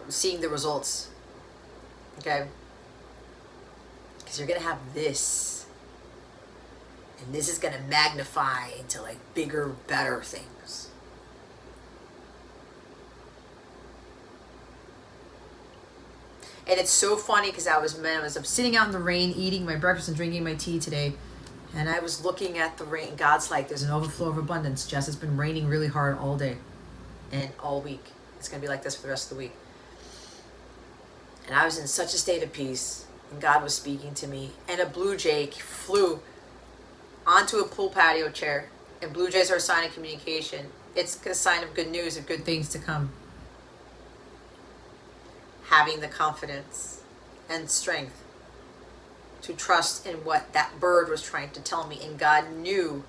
seeing the results. Okay? Because you're going to have this. And this is going to magnify into like bigger, better things. And it's so funny because I was sitting out in the rain, eating my breakfast and drinking my tea today. And I was looking at the rain. God's like, there's an overflow of abundance. Jess, it's been raining really hard all day and all week. It's going to be like this for the rest of the week. And I was in such a state of peace. And God was speaking to me. And a blue jay flew onto a pool patio chair. And blue jays are a sign of communication. It's a sign of good news, of good things to come. Having the confidence and strength to trust in what that bird was trying to tell me. And God knew.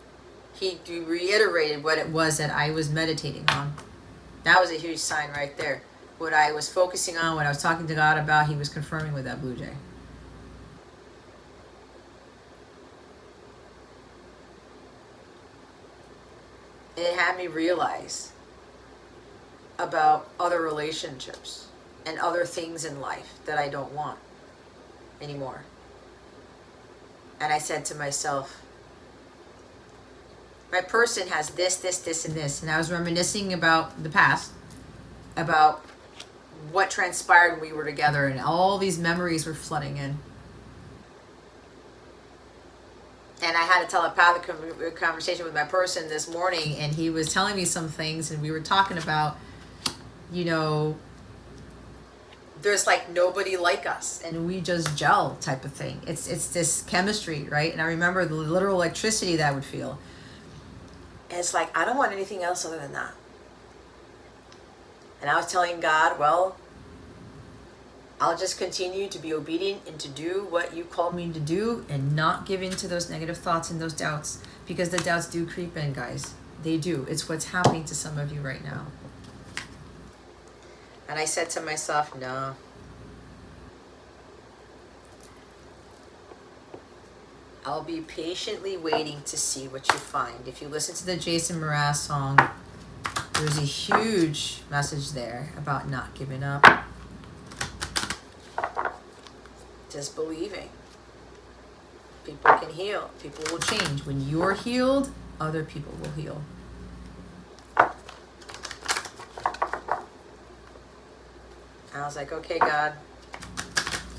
He reiterated what it was that I was meditating on. That was a huge sign right there. What I was focusing on, what I was talking to God about, He was confirming with that blue jay. And it had me realize about other relationships and other things in life that I don't want anymore. And I said to myself, my person has this, this, this, and this. And I was reminiscing about the past, about what transpired when we were together, and all these memories were flooding in. And I had a telepathic conversation with my person this morning, and he was telling me some things, and we were talking about, you know, there's like nobody like us, and we just gel type of thing. It's this chemistry, right? And I remember the literal electricity that I would feel. And it's like, I don't want anything else other than that. And I was telling God, well, I'll just continue to be obedient and to do what you called me to do and not give in to those negative thoughts and those doubts, because the doubts do creep in, guys. They do. It's what's happening to some of you right now. And I said to myself, no. I'll be patiently waiting to see what you find. If you listen to the Jason Mraz song, there's a huge message there about not giving up. Just believing. People can heal. People will change. When you're healed, other people will heal. I was like, okay, God,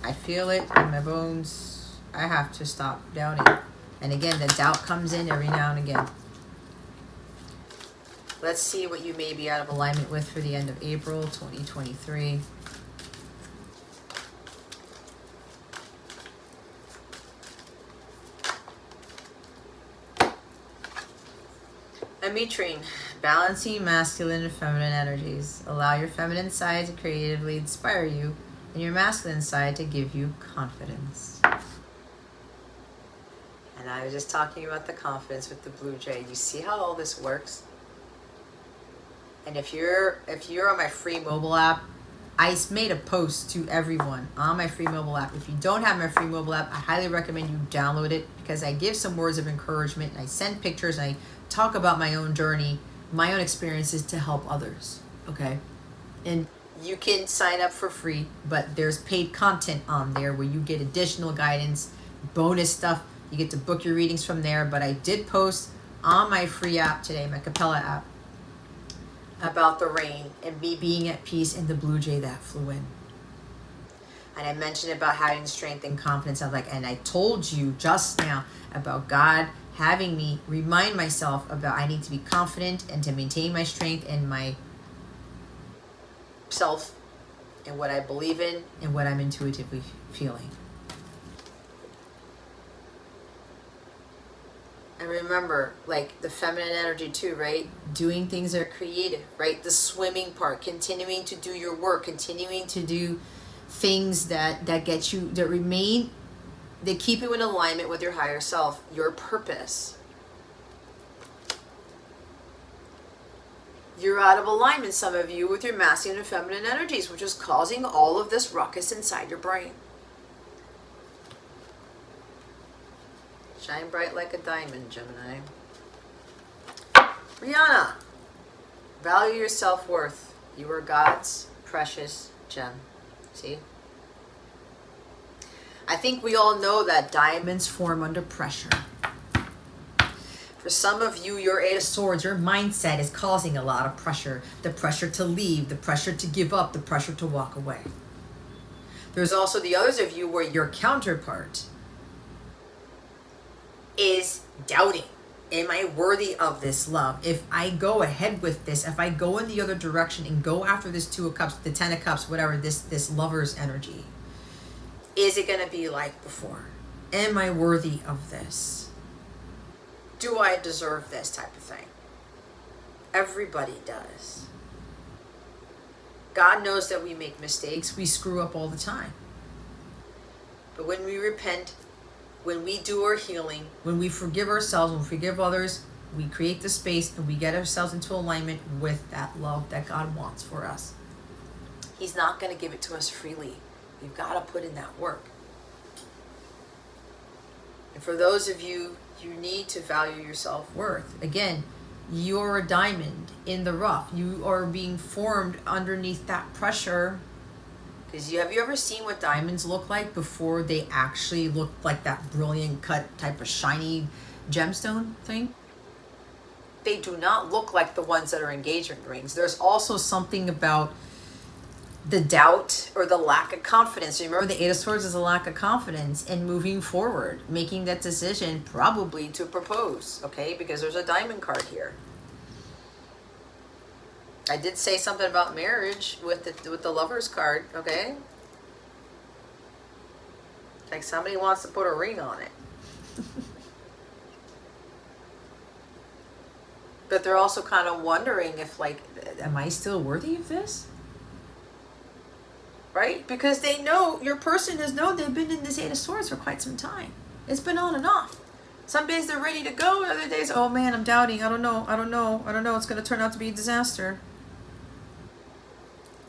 I feel it in my bones. I have to stop doubting. And again, the doubt comes in every now and again. Let's see what you may be out of alignment with for the end of April 2023. Meeting, balancing masculine and feminine energies. Allow your feminine side to creatively inspire you and your masculine side to give you confidence. And I was just talking about the confidence with the blue jay. You see how all this works? And if you're on my free mobile app, I made a post to everyone on my free mobile app. If you don't have my free mobile app, I highly recommend you download it, because I give some words of encouragement, and I send pictures, and I talk about my own journey, my own experiences to help others, okay? And you can sign up for free, but there's paid content on there where you get additional guidance, bonus stuff. You get to book your readings from there. But I did post on my free app today, my Capella app, about the rain and me being at peace and the blue jay that flew in. And I mentioned about having strength and confidence. And I told you just now about God having me remind myself about I need to be confident and to maintain my strength and my self and what I believe in and what I'm intuitively feeling. And remember, like the feminine energy too, right? Doing things that are creative, right? The swimming part, continuing to do your work, continuing to do things that get you, that remain They keep you in alignment with your higher self, your purpose. You're out of alignment, some of you, with your masculine and feminine energies, which is causing all of this ruckus inside your brain. Shine bright like a diamond, Gemini. Rihanna, value your self-worth. You are God's precious gem. See? I think we all know that diamonds form under pressure. For some of you, your Eight of Swords, your mindset is causing a lot of pressure. The pressure to leave, the pressure to give up, the pressure to walk away. There's also the others of you where your counterpart is doubting. Am I worthy of this love? If I go ahead with this, if I go in the other direction and go after this Two of Cups, the Ten of Cups, whatever, this lover's energy, is it going to be like before? Am I worthy of this? Do I deserve this type of thing? Everybody does. God knows that we make mistakes. We screw up all the time. But when we repent, when we do our healing, when we forgive ourselves, when we forgive others, we create the space and we get ourselves into alignment with that love that God wants for us. He's not going to give it to us freely. You've got to put in that work. And for those of you, you need to value your self-worth. Again, you're a diamond in the rough. You are being formed underneath that pressure. Because have you ever seen what diamonds look like before they actually look like that brilliant cut type of shiny gemstone thing? They do not look like the ones that are engagement rings. There's also something about the doubt or the lack of confidence. Remember, the Eight of Swords is a lack of confidence in moving forward, making that decision probably to propose, okay? Because there's a diamond card here. I did say something about marriage with the Lover's card, okay? Like somebody wants to put a ring on it. But they're also kind of wondering if, like, am I still worthy of this? Right? Because they know, your person has known they've been in this Eight of Swords for quite some time. It's been on and off. Some days they're ready to go, other days, oh man, I'm doubting. I don't know. It's going to turn out to be a disaster.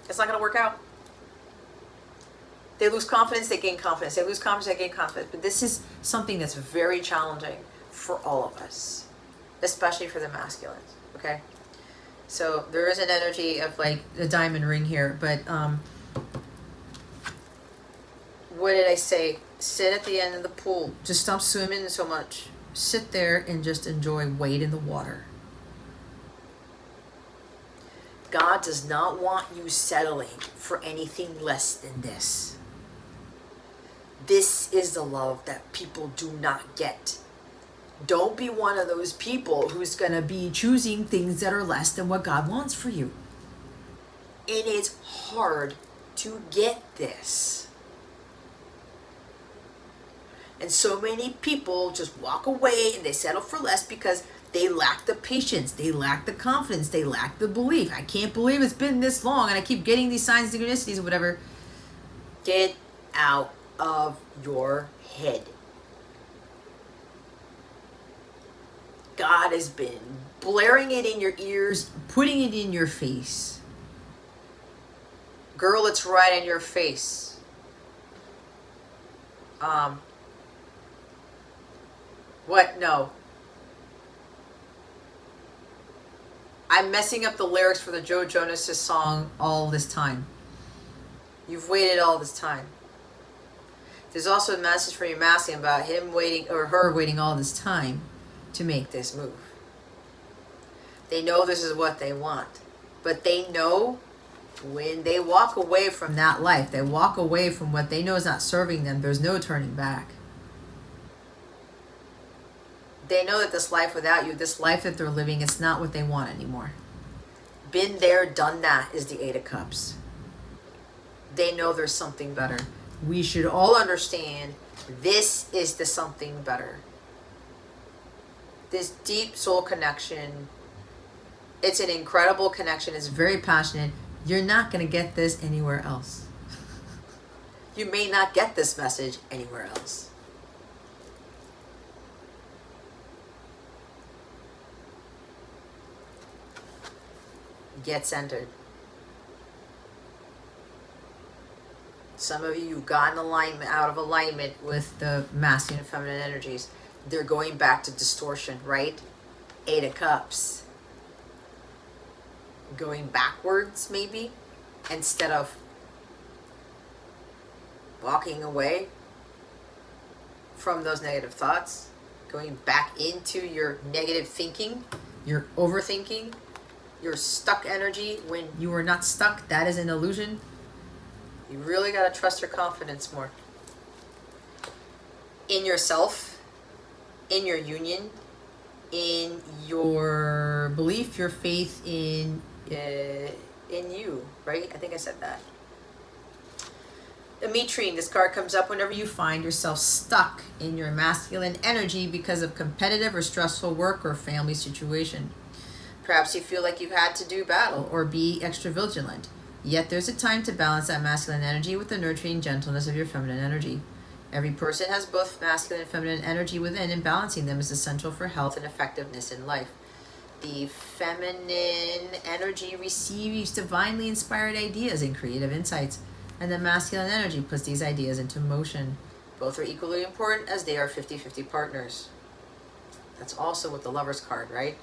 It's not going to work out. They lose confidence, they gain confidence. They lose confidence, they gain confidence. But this is something that's very challenging for all of us, especially for the masculines, okay? So there is an energy of like a diamond ring here, but what did I say? Sit at the end of the pool. Just stop swimming so much. Sit there and just enjoy, wade in the water. God does not want you settling for anything less than this. This is the love that people do not get. Don't be one of those people who's going to be choosing things that are less than what God wants for you. It is hard to get this. And so many people just walk away and they settle for less because they lack the patience, they lack the confidence, they lack the belief. I can't believe it's been this long and I keep getting these signs, synchronicities, or whatever. Get out of your head. God has been blaring it in your ears, putting it in your face. Girl, it's right in your face. What? No. I'm messing up the lyrics for the Joe Jonas' song all this time. You've waited all this time. There's also a message for your masculine about him waiting or her waiting all this time to make this move. They know this is what they want. But they know when they walk away from that life, they walk away from what they know is not serving them, there's no turning back. They know that this life without you, this life that they're living, it's not what they want anymore. Been there, done that is the Eight of Cups. They know there's something better. We should all understand this is the something better. This deep soul connection, it's an incredible connection. It's very passionate. You're not going to get this anywhere else. You may not get this message anywhere else. Get centered. Some of you got in alignment, out of alignment with the masculine and feminine energies. They're going back to distortion, right? 8 of Cups. Going backwards, maybe, instead of walking away from those negative thoughts, going back into your negative thinking, your overthinking, your stuck energy when you are not stuck. That is an illusion. You really got to trust your confidence more in yourself, in your union, in your belief, your faith in you, right? I think I said that. Dimitri, this card comes up whenever you find yourself stuck in your masculine energy because of competitive or stressful work or family situation. Perhaps you feel like you've had to do battle or be extra vigilant. Yet there's a time to balance that masculine energy with the nurturing gentleness of your feminine energy. Every person has both masculine and feminine energy within, and balancing them is essential for health and effectiveness in life. The feminine energy receives divinely inspired ideas and creative insights, and the masculine energy puts these ideas into motion. Both are equally important as they are 50-50 partners. That's also with the Lover's card, right?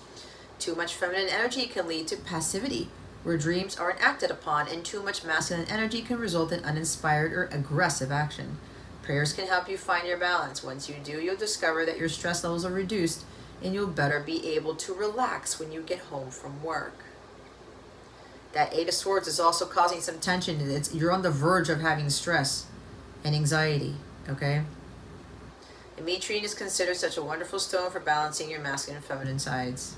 Too much feminine energy can lead to passivity, where dreams aren't acted upon, and too much masculine energy can result in uninspired or aggressive action. Prayers can help you find your balance. Once you do, you'll discover that your stress levels are reduced, and you'll better be able to relax when you get home from work. That 8 of Swords is also causing some tension. You're on the verge of having stress and anxiety, okay? Ametrine is considered such a wonderful stone for balancing your masculine and feminine sides.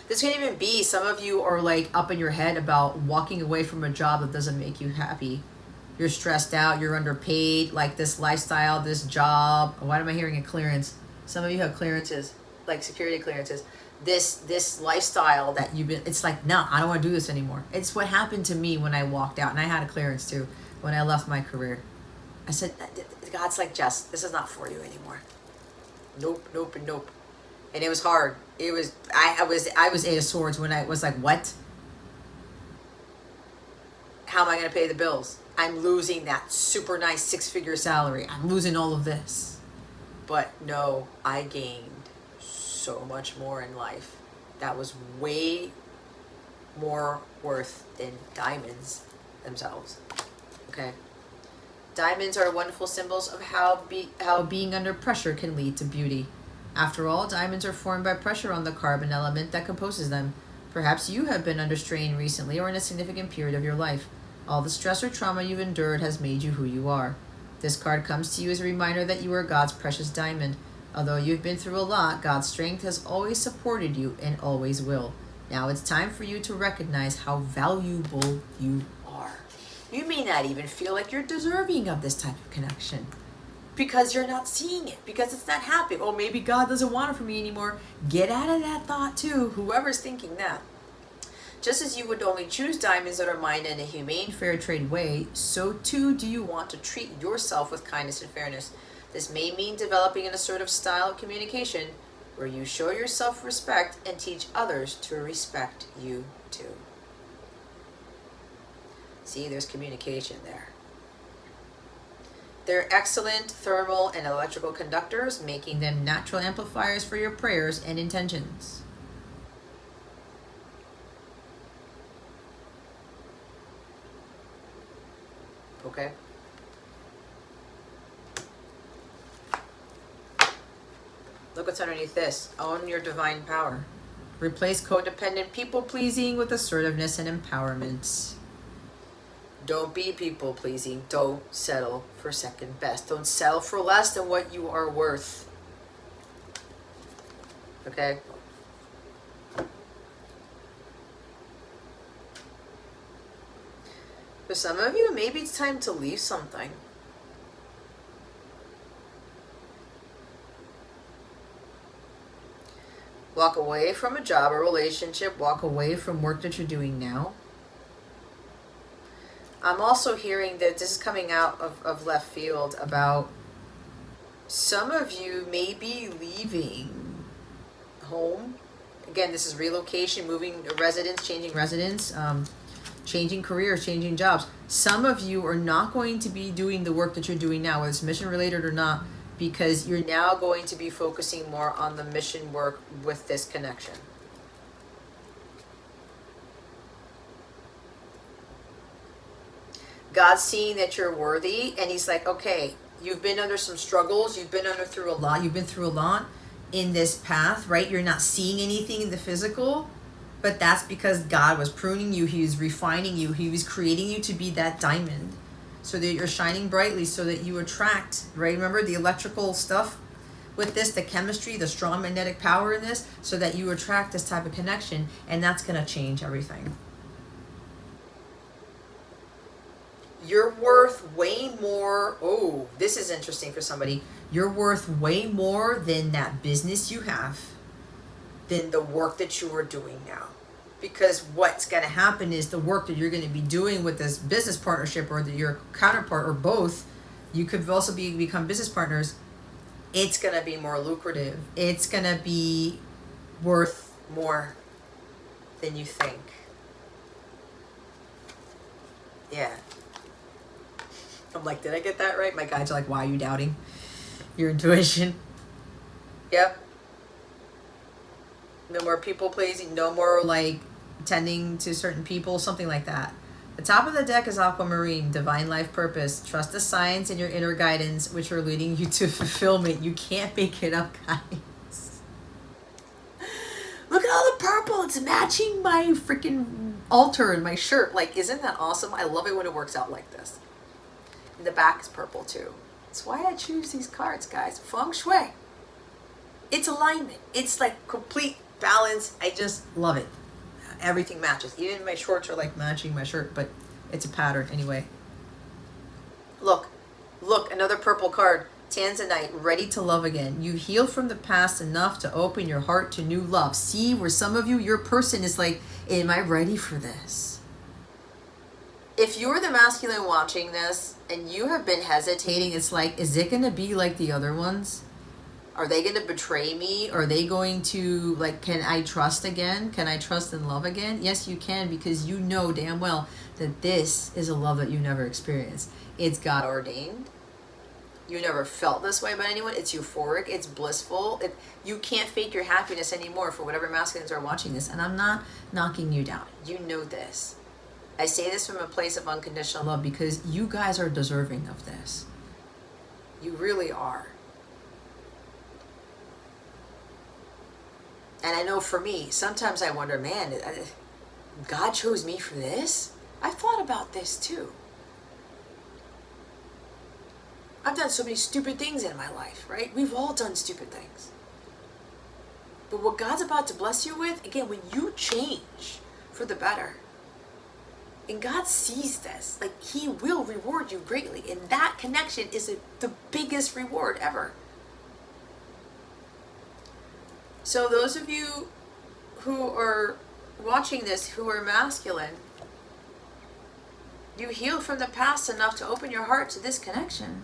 This can even be, some of you are like up in your head about walking away from a job that doesn't make you happy. You're stressed out, you're underpaid, like this lifestyle, this job. Why am I hearing a clearance? Some of you have clearances, like security clearances. This lifestyle that you've been, it's like, no, I don't want to do this anymore. It's what happened to me when I walked out, and I had a clearance too, when I left my career. I said, God's like, Jess, this is not for you anymore. Nope, nope, and nope. And it was hard. It was, I was 8 of Swords when I was like, what? How am I going to pay the bills? I'm losing that super nice 6-figure salary. I'm losing all of this. But no, I gained so much more in life. That was way more worth than diamonds themselves. Okay? Diamonds are wonderful symbols of how being under pressure can lead to beauty. After all, diamonds are formed by pressure on the carbon element that composes them. Perhaps you have been under strain recently or in a significant period of your life. All the stress or trauma you've endured has made you who you are. This card comes to you as a reminder that you are God's precious diamond. Although you've been through a lot, God's strength has always supported you and always will. Now it's time for you to recognize how valuable you are. You may not even feel like you're deserving of this type of connection, because you're not seeing it, because it's not happening. Oh, maybe God doesn't want it for me anymore. Get out of that thought too, whoever's thinking that. Just as you would only choose diamonds that are mined in a humane, fair trade way, so too do you want to treat yourself with kindness and fairness. This may mean developing an assertive style of communication where you show yourself respect and teach others to respect you too. See, there's communication there. They're excellent thermal and electrical conductors, making them natural amplifiers for your prayers and intentions. Okay? Look what's underneath this. Own your divine power. Replace codependent people-pleasing with assertiveness and empowerment. Don't be people-pleasing. Don't settle for second best. Don't settle for less than what you are worth. Okay? For some of you, maybe it's time to leave something. Walk away from a job or relationship. Walk away from work that you're doing now. I'm also hearing that this is coming out of left field about some of you may be leaving home. Again, this is relocation, moving residence, changing residence, changing careers, changing jobs. Some of you are not going to be doing the work that you're doing now, whether it's mission related or not, because you're now going to be focusing more on the mission work with this connection. God's seeing that you're worthy, and he's like, okay, you've been under some struggles, you've been through a lot in this path, right? You're not seeing anything in the physical, but that's because God was pruning you, he was refining you, he was creating you to be that diamond so that you're shining brightly, so that you attract, right? Remember the electrical stuff with this, the chemistry, the strong magnetic power in this, so that you attract this type of connection, and that's going to change everything. You're worth way more. Oh, this is interesting for somebody. You're worth way more than that business you have, than the work that you are doing now. Because what's going to happen is the work that you're going to be doing with this business partnership, or your counterpart, or both, you could also become business partners. It's going to be more lucrative. It's going to be worth more than you think. Yeah. I'm like, did I get that right? My guides are like, why are you doubting your intuition? Yep. No more people pleasing. No more like tending to certain people. Something like that. The top of the deck is Aquamarine, divine life purpose. Trust the signs and your inner guidance, which are leading you to fulfillment. You can't make it up, guys. Look at all the purple. It's matching my freaking altar and my shirt. Like, isn't that awesome? I love it when it works out like this. And the back is purple too. That's why I choose these cards, guys. Feng Shui. It's alignment. It's like complete balance. I just love it. Everything matches. Even my shorts are like matching my shirt, but it's a pattern anyway. Look, another purple card. Tanzanite, ready to love again. You heal from the past enough to open your heart to new love. See, where some of you, your person is like, am I ready for this? If you're the masculine watching this and you have been hesitating, it's like, is it going to be like the other ones? Are they going to betray me? Are they going to, like, can I trust again? Can I trust and love again? Yes, you can, because you know damn well that this is a love that you never experienced. It's God ordained. You never felt this way about anyone. It's euphoric. It's blissful. You can't fake your happiness anymore for whatever masculines are watching this. And I'm not knocking you down. You know this. I say this from a place of unconditional love because you guys are deserving of this. You really are. And I know for me, sometimes I wonder, man, God chose me for this? I thought about this too. I've done so many stupid things in my life, right? We've all done stupid things. But what God's about to bless you with, again, when you change for the better, and God sees this, like, he will reward you greatly. And that connection is the biggest reward ever. So those of you who are watching this, who are masculine, you healed from the past enough to open your heart to this connection.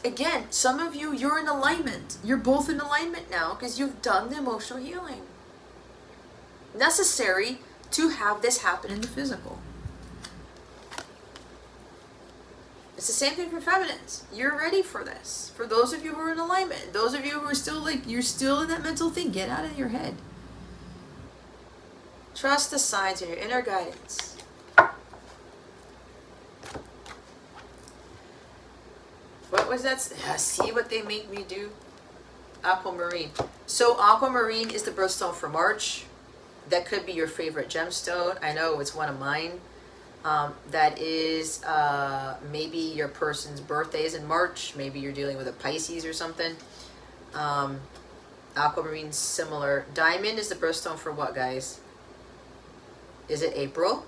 Again, some of you, you're in alignment. You're both in alignment now because you've done the emotional healing necessary to have this happen in the physical. It's the same thing for feminines. You're ready for this. For those of you who are in alignment, those of you who are still like, you're still in that mental thing, get out of your head. Trust the signs and your inner guidance. What was that? See what they make me do? Aquamarine. So aquamarine is the birthstone for March. That could be your favorite gemstone. I know it's one of mine. That is maybe your person's birthday is in March. Maybe you're dealing with a Pisces or something. Aquamarine's similar. Diamond is the birthstone for what, guys? Is it April?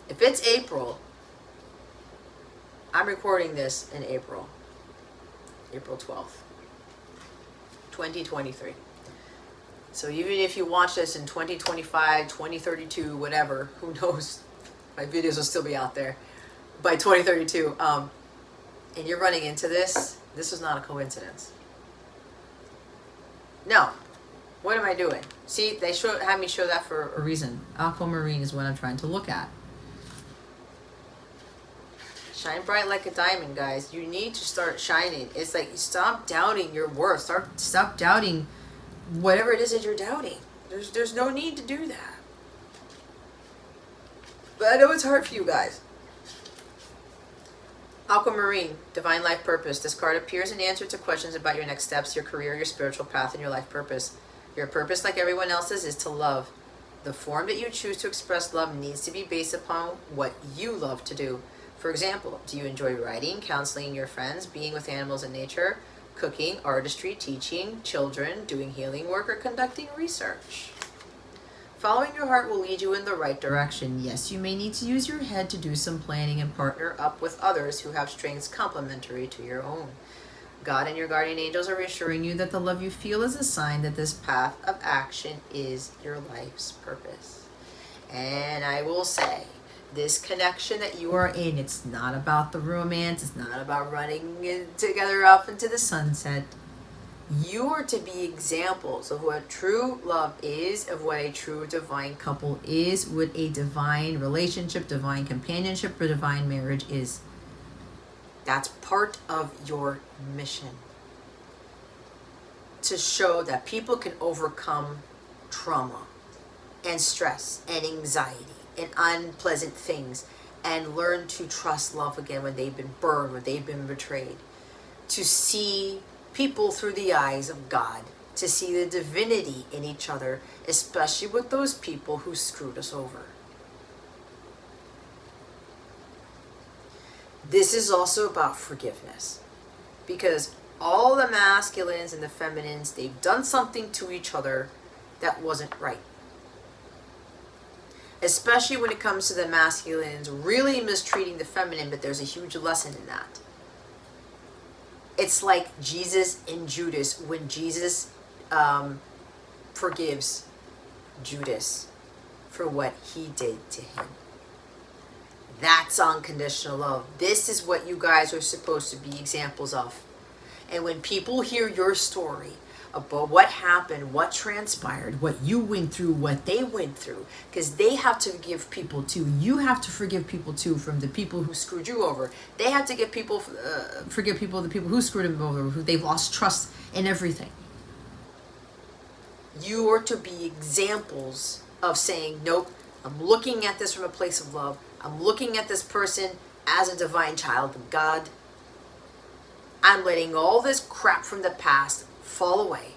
If it's April, I'm recording this in April. April 12th, 2023. So even if you watch this in 2025, 2032, whatever, who knows, my videos will still be out there. by 2032. And you're running into this. This is not a coincidence. No. What am I doing? See, they had me show that for a reason. Aquamarine is what I'm trying to look at. Shine bright like a diamond, guys. You need to start shining. It's like, stop doubting your worth. Stop doubting whatever it is that you're doubting. There's no need to do that. But I know it's hard for you guys. Aquamarine, divine life purpose. This card appears in answer to questions about your next steps, your career, your spiritual path, and your life purpose. Your purpose, like everyone else's, is to love. The form that you choose to express love needs to be based upon what you love to do. For example, do you enjoy writing, counseling your friends, being with animals and nature, cooking, artistry, teaching, children, doing healing work, or conducting research? Following your heart will lead you in the right direction. Yes, you may need to use your head to do some planning and partner up with others who have strengths complementary to your own. God and your guardian angels are reassuring you that the love you feel is a sign that this path of action is your life's purpose. And I will say, this connection that you are in, it's not about the romance, it's not about running together off into the sunset. You are to be examples of what true love is, of what a true divine couple is, what a divine relationship, divine companionship, or divine marriage is. That's part of your mission. To show that people can overcome trauma and stress and anxiety and unpleasant things and learn to trust love again when they've been burned, when they've been betrayed. To see people through the eyes of God, to see the divinity in each other, especially with those people who screwed us over. This is also about forgiveness, because all the masculines and the feminines, they've done something to each other that wasn't right. Especially when it comes to the masculines really mistreating the feminine, but there's a huge lesson in that. It's like Jesus and Judas, when Jesus forgives Judas for what he did to him. That's unconditional love. This is what you guys are supposed to be examples of. And when people hear your story about what happened, what transpired, what you went through, what they went through, because they have to forgive people too. You have to forgive people too, from the people who screwed you over. They have to forgive people, the people who screwed them over, who they've lost trust in everything. You are to be examples of saying, nope, I'm looking at this from a place of love. I'm looking at this person as a divine child of God. I'm letting all this crap from the past fall away.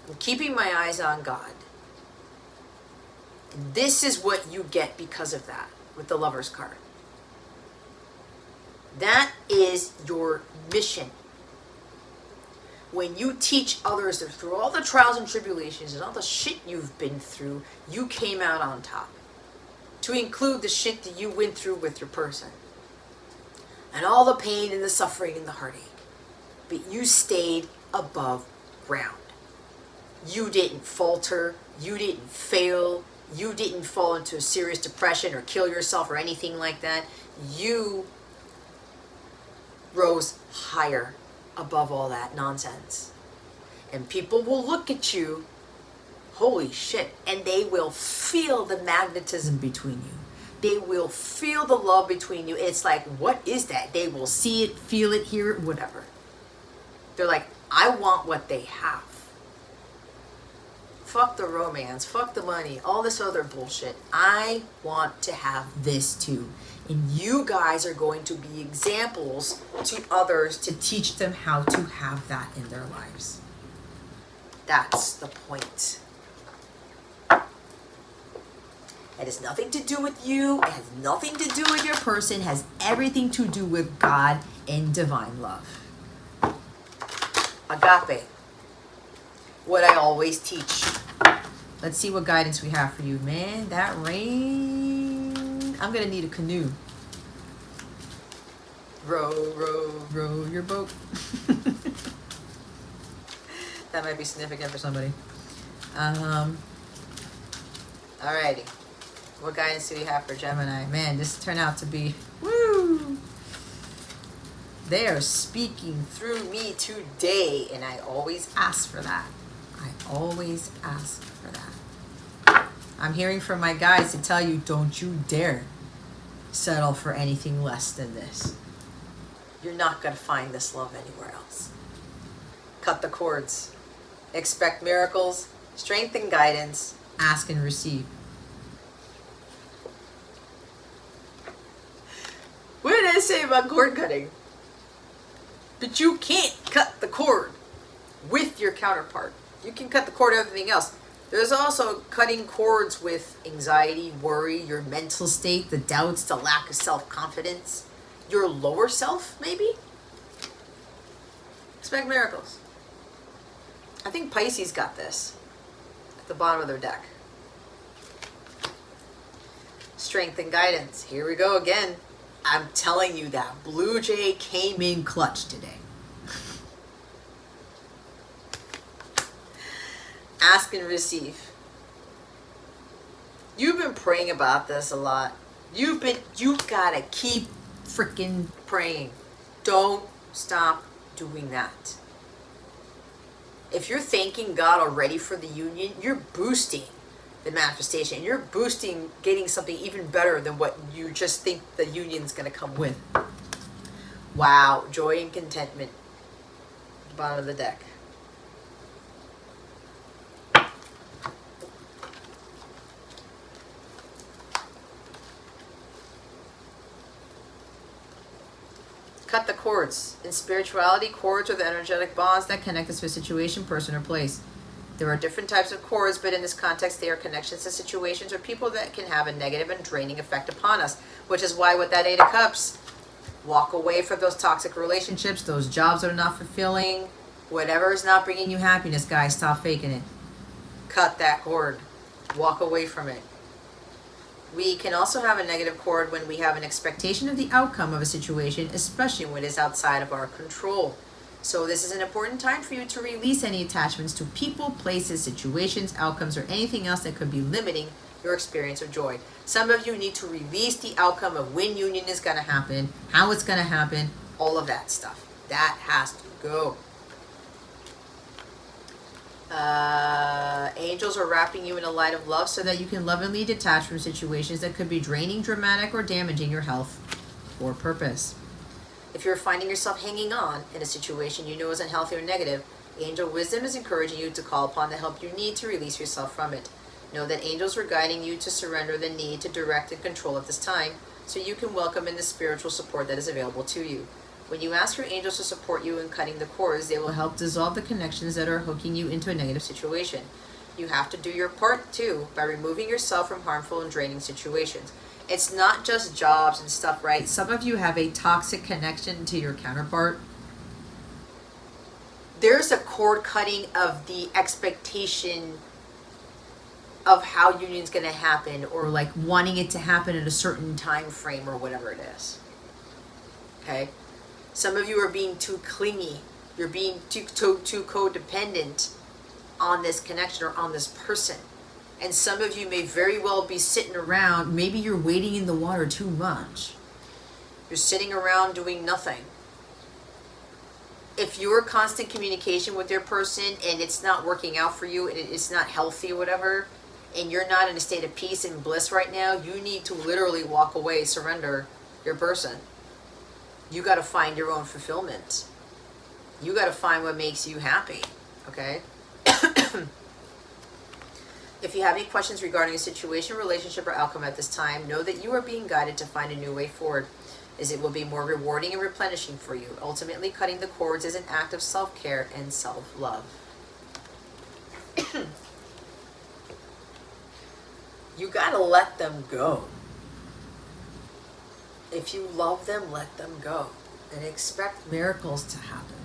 I'm keeping my eyes on God. And this is what you get because of that with the Lover's card. That is your mission. When you teach others that through all the trials and tribulations and all the shit you've been through, you came out on top. To include the shit that you went through with your person. And all the pain and the suffering and the heartache. But you stayed above ground. You didn't falter. You didn't fail. You didn't fall into a serious depression or kill yourself or anything like that. You rose higher above all that nonsense. And people will look at you, holy shit, and they will feel the magnetism between you. They will feel the love between you. It's like, what is that? They will see it, feel it, hear it, whatever. They're like, I want what they have. Fuck the romance, fuck the money, all this other bullshit. I want to have this too. And you guys are going to be examples to others to teach them how to have that in their lives. That's the point. It has nothing to do with you. It has nothing to do with your person. It has everything to do with God and divine love. Agape. What I always teach. Let's see what guidance we have for you. Man, that rain. I'm going to need a canoe. Row, row, row your boat. That might be significant for somebody. Alrighty. What guidance do we have for Gemini? Man, this turned out to be, woo! They are speaking through me today, and I always ask for that. I always ask for that. I'm hearing from my guides to tell you, don't you dare settle for anything less than this. You're not going to find this love anywhere else. Cut the cords. Expect miracles, strength and guidance, ask and receive. What did I say about cord cutting? But you can't cut the cord with your counterpart. You can cut the cord with everything else. There's also cutting cords with anxiety, worry, your mental state, the doubts, the lack of self-confidence, your lower self, maybe? Expect miracles. I think Pisces got this at the bottom of their deck. Strength and guidance. Here we go again. I'm telling you that Blue Jay came in clutch today. Ask and receive. You've been praying about this a lot. You gotta keep freaking praying. Don't stop doing that. If you're thanking God already for the union, you're boosting the manifestation. You're boosting getting something even better than what you just think the union's going to come with. Wow. Joy and contentment. Bottom of the deck. Cut the cords. In spirituality, cords are the energetic bonds that connect us to a situation, person, or place. There are different types of cords, but in this context, they are connections to situations or people that can have a negative and draining effect upon us, which is why with that Eight of Cups, walk away from those toxic relationships, those jobs that are not fulfilling, whatever is not bringing you happiness, guys, stop faking it. Cut that cord. Walk away from it. We can also have a negative cord when we have an expectation of the outcome of a situation, especially when it is outside of our control. So this is an important time for you to release any attachments to people, places, situations, outcomes, or anything else that could be limiting your experience of joy. Some of you need to release the outcome of when union is going to happen, how it's going to happen, all of that stuff. That has to go. Angels are wrapping you in a light of love so that you can lovingly detach from situations that could be draining, dramatic, or damaging your health or purpose. If you're finding yourself hanging on in a situation you know is unhealthy or negative, angel wisdom is encouraging you to call upon the help you need to release yourself from it. Know that angels are guiding you to surrender the need to direct and control at this time, so you can welcome in the spiritual support that is available to you. When you ask your angels to support you in cutting the cords, they will help dissolve the connections that are hooking you into a negative situation. You have to do your part too by removing yourself from harmful and draining situations. It's not just jobs and stuff, right? Some of you have a toxic connection to your counterpart. There's a cord cutting of the expectation of how union's going to happen, or like wanting it to happen at a certain time frame or whatever it is. Okay? Some of you are being too clingy. You're being too codependent on this connection or on this person. And some of you may very well be sitting around. Maybe you're wading in the water too much. You're sitting around doing nothing. If you're in constant communication with your person and it's not working out for you and it's not healthy or whatever, and you're not in a state of peace and bliss right now, you need to literally walk away, surrender your person. You got to find your own fulfillment. You got to find what makes you happy. Okay? If you have any questions regarding a situation, relationship, or outcome at this time, know that you are being guided to find a new way forward, as it will be more rewarding and replenishing for you. Ultimately, cutting the cords is an act of self-care and self-love. You gotta let them go. If you love them, let them go. And expect miracles to happen.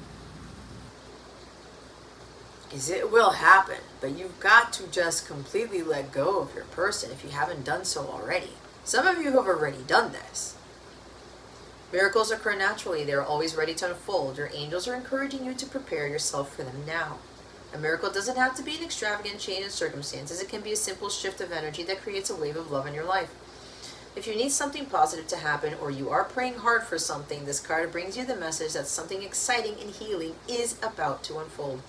Because it will happen, but you've got to just completely let go of your person if you haven't done so already. Some of you have already done this. Miracles occur naturally. They're always ready to unfold. Your angels are encouraging you to prepare yourself for them now. A miracle doesn't have to be an extravagant change in circumstances. It can be a simple shift of energy that creates a wave of love in your life. If you need something positive to happen, or you are praying hard for something, this card brings you the message that something exciting and healing is about to unfold.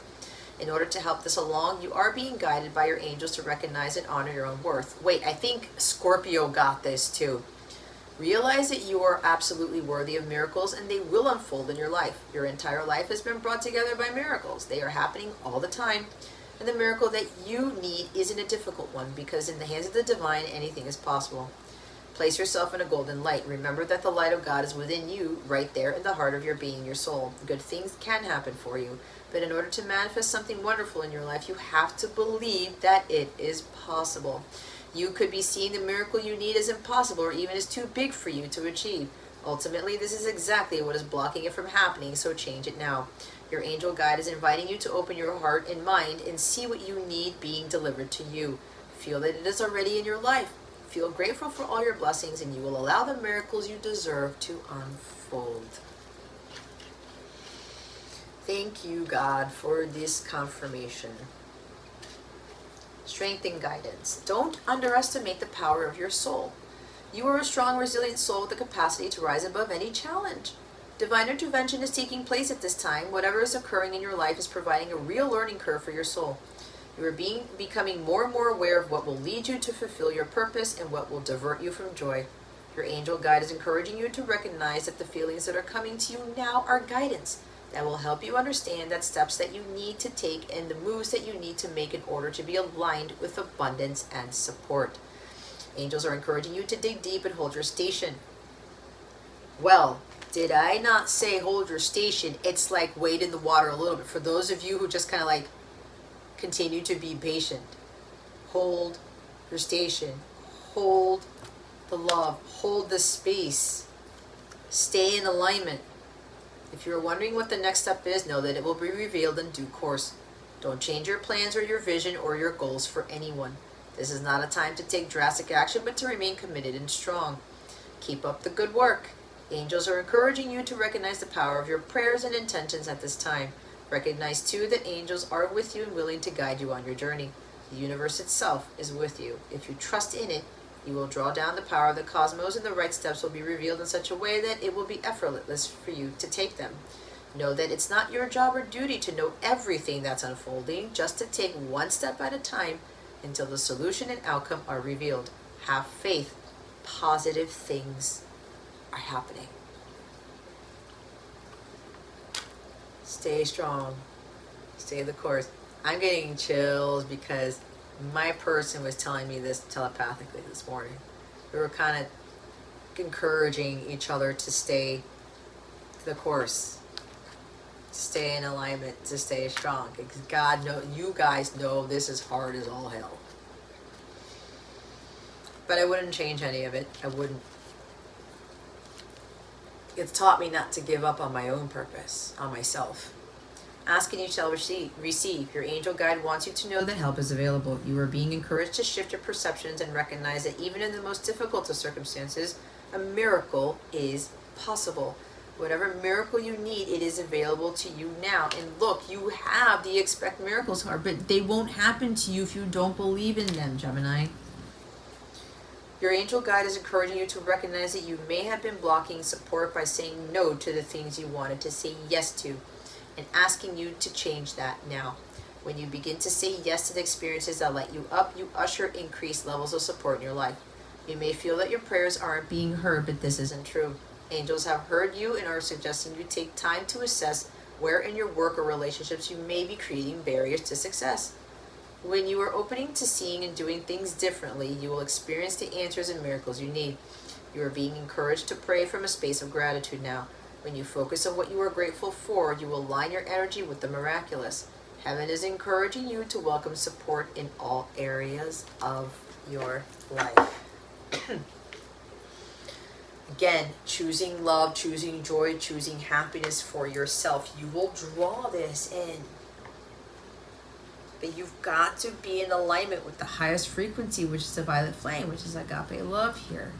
In order to help this along, you are being guided by your angels to recognize and honor your own worth. Wait, I think Scorpio got this too. Realize that you are absolutely worthy of miracles, and they will unfold in your life. Your entire life has been brought together by miracles. They are happening all the time. And the miracle that you need isn't a difficult one, because in the hands of the divine, anything is possible. Place yourself in a golden light. Remember that the light of God is within you, right there in the heart of your being, your soul. Good things can happen for you. But in order to manifest something wonderful in your life, you have to believe that it is possible. You could be seeing the miracle you need as impossible, or even as too big for you to achieve. Ultimately, this is exactly what is blocking it from happening, so change it now. Your angel guide is inviting you to open your heart and mind and see what you need being delivered to you. Feel that it is already in your life. Feel grateful for all your blessings, and you will allow the miracles you deserve to unfold. Thank you, God, for this confirmation. Strength and guidance. Don't underestimate the power of your soul. You are a strong, resilient soul with the capacity to rise above any challenge. Divine intervention is taking place at this time. Whatever is occurring in your life is providing a real learning curve for your soul. You are becoming more and more aware of what will lead you to fulfill your purpose and what will divert you from joy. Your angel guide is encouraging you to recognize that the feelings that are coming to you now are guidance that will help you understand that steps that you need to take and the moves that you need to make in order to be aligned with abundance and support. Angels are encouraging you to dig deep and hold your station. Well, did I not say hold your station? It's like wade in the water a little bit. For those of you who just kind of like continue to be patient, hold your station, hold the love, hold the space, stay in alignment. If you're wondering what the next step is, know that it will be revealed in due course. Don't change your plans or your vision or your goals for anyone. This is not a time to take drastic action, but to remain committed and strong. Keep up the good work. Angels are encouraging you to recognize the power of your prayers and intentions at this time. Recognize too that angels are with you and willing to guide you on your journey. The universe itself is with you. If you trust in it, you will draw down the power of the cosmos, and the right steps will be revealed in such a way that it will be effortless for you to take them. Know that it's not your job or duty to know everything that's unfolding, just to take one step at a time until the solution and outcome are revealed. Have faith. Positive things are happening. Stay strong. Stay the course. I'm getting chills because my person was telling me this telepathically this morning. We were kind of encouraging each other to stay the course, to stay in alignment, to stay strong. Because God knows, you guys know this is hard as all hell. But I wouldn't change any of it. I wouldn't. It's taught me not to give up on my own purpose, on myself. Ask and you shall receive. Your angel guide wants you to know that help is available. You are being encouraged to shift your perceptions and recognize that even in the most difficult of circumstances, a miracle is possible. Whatever miracle you need, it is available to you now. And look, you have the expect miracles card, but they won't happen to you if you don't believe in them, Gemini. Your angel guide is encouraging you to recognize that you may have been blocking support by saying no to the things you wanted to say yes to, and asking you to change that now. When you begin to say yes to the experiences that light you up, you usher increased levels of support in your life. You may feel that your prayers aren't being heard, but this isn't true. Angels have heard you and are suggesting you take time to assess where in your work or relationships you may be creating barriers to success. When you are opening to seeing and doing things differently, you will experience the answers and miracles you need. You are being encouraged to pray from a space of gratitude now. When you focus on what you are grateful for, you will align your energy with the miraculous. Heaven is encouraging you to welcome support in all areas of your life. Again, choosing love, choosing joy, choosing happiness for yourself. You will draw this in. But you've got to be in alignment with the highest frequency, which is the violet flame, which is agape love here.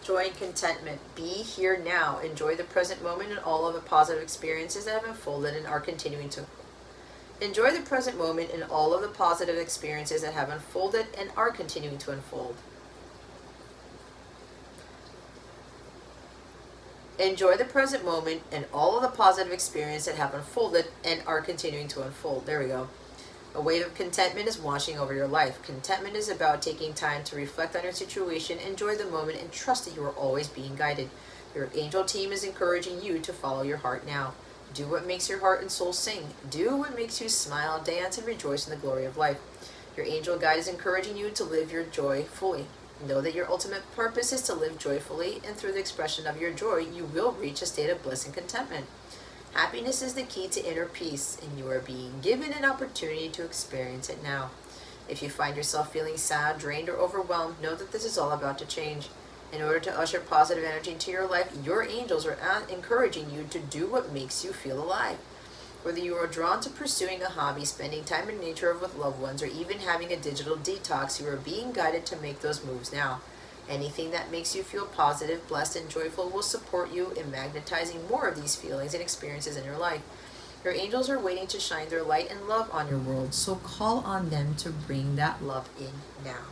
Joy joy and contentment. Be here now. Enjoy the present moment and all of the positive experiences that have unfolded and are continuing to. Enjoy the present moment and all of the positive experiences that have unfolded and are continuing to unfold. Enjoy the present moment and all of the positive experiences that have unfolded and are continuing to unfold. There we go. A wave of contentment is washing over your life. Contentment is about taking time to reflect on your situation, enjoy the moment, and trust that you are always being guided. Your angel team is encouraging you to follow your heart now. Do what makes your heart and soul sing. Do what makes you smile, dance, and rejoice in the glory of life. Your angel guide is encouraging you to live your joy fully. Know that your ultimate purpose is to live joyfully, and through the expression of your joy, you will reach a state of bliss and contentment. Happiness is the key to inner peace, and you are being given an opportunity to experience it now. If you find yourself feeling sad, drained, or overwhelmed, know that this is all about to change. In order to usher positive energy into your life, your angels are encouraging you to do what makes you feel alive. Whether you are drawn to pursuing a hobby, spending time in nature or with loved ones, or even having a digital detox, you are being guided to make those moves now. Anything that makes you feel positive, blessed, and joyful will support you in magnetizing more of these feelings and experiences in your life. Your angels are waiting to shine their light and love on your world, so call on them to bring that love in now.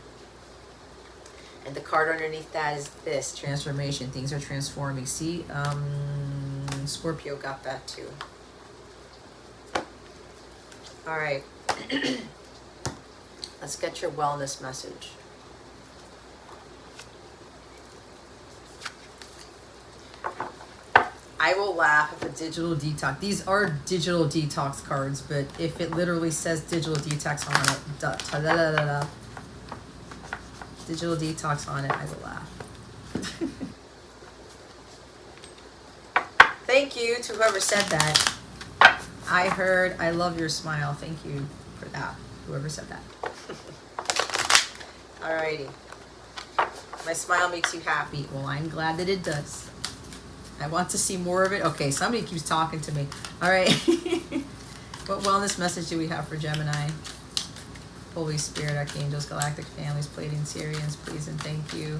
And the card underneath that is this, transformation. Things are transforming. See, Scorpio got that too. All right. Let's get your wellness message. I will laugh at the digital detox. These are digital detox cards, but if it literally says digital detox on it, digital detox on it, I will laugh. Thank you to whoever said that. I heard, I love your smile. Thank you for that, whoever said that. Alrighty. My smile makes you happy. Well, I'm glad that it does. I want to see more of it. Okay, somebody keeps talking to me. All right. What wellness message do we have for Gemini? Holy Spirit, Archangels, Galactic Families, Pleiadians, Sirians, please and thank you.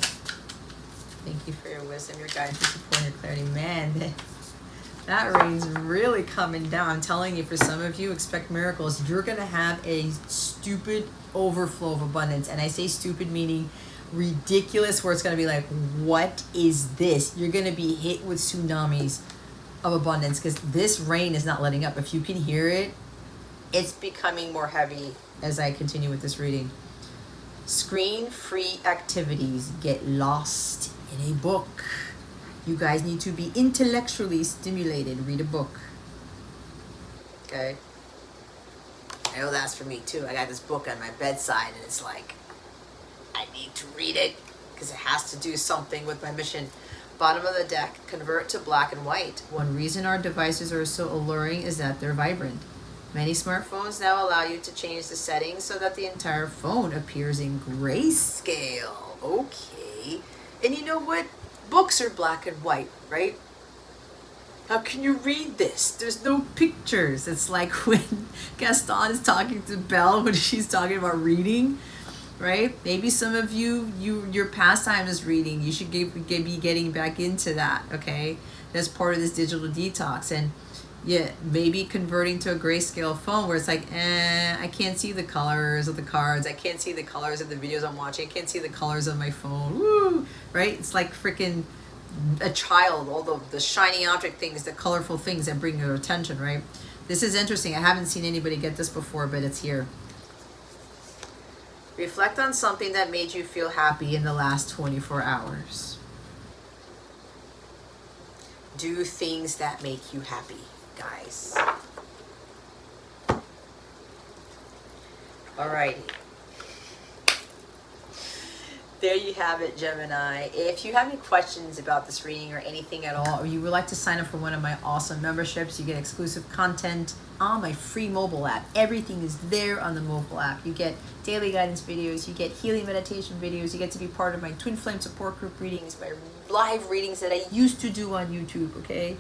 Thank you for your wisdom, your guidance, your support, and your clarity. Man, that rain's really coming down. I'm telling you, for some of you, expect miracles. You're going to have a stupid overflow of abundance. And I say stupid meaning ridiculous, where it's going to be like, what is this? You're going to be hit with tsunamis of abundance, because this rain is not letting up. If you can hear it, it's becoming more heavy as I continue with this reading. Screen-free activities. Get lost in a book. You guys need to be intellectually stimulated. Read a book. Okay? I know that's for me too. I got this book on my bedside, and it's like, I need to read it because it has to do something with my mission. Bottom of the deck, convert to black and white. One reason our devices are so alluring is that they're vibrant. Many smartphones now allow you to change the settings so that the entire phone appears in grayscale. Okay. And you know what? Books are black and white, right? How can you read this? There's no pictures. It's like when Gaston is talking to Belle when she's talking about reading, right? Maybe some of your pastime is reading. You should be getting back into that, okay? That's part of this digital detox. And yeah, maybe converting to a grayscale phone where it's like, I can't see the colors of the cards. I can't see the colors of the videos I'm watching. I can't see the colors of my phone. Woo! Right? It's like freaking a child, all the shiny object things, the colorful things that bring your attention, right? This is interesting. I haven't seen anybody get this before, but it's here. Reflect on something that made you feel happy in the last 24 hours. Do things that make you happy, guys. Alrighty. There you have it, Gemini. If you have any questions about this reading or anything at all, or you would like to sign up for one of my awesome memberships, you get exclusive content on my free mobile app. Everything is there on the mobile app. You get daily guidance videos, you get healing meditation videos, you get to be part of my Twin Flame support group readings, my live readings that I used to do on YouTube, okay?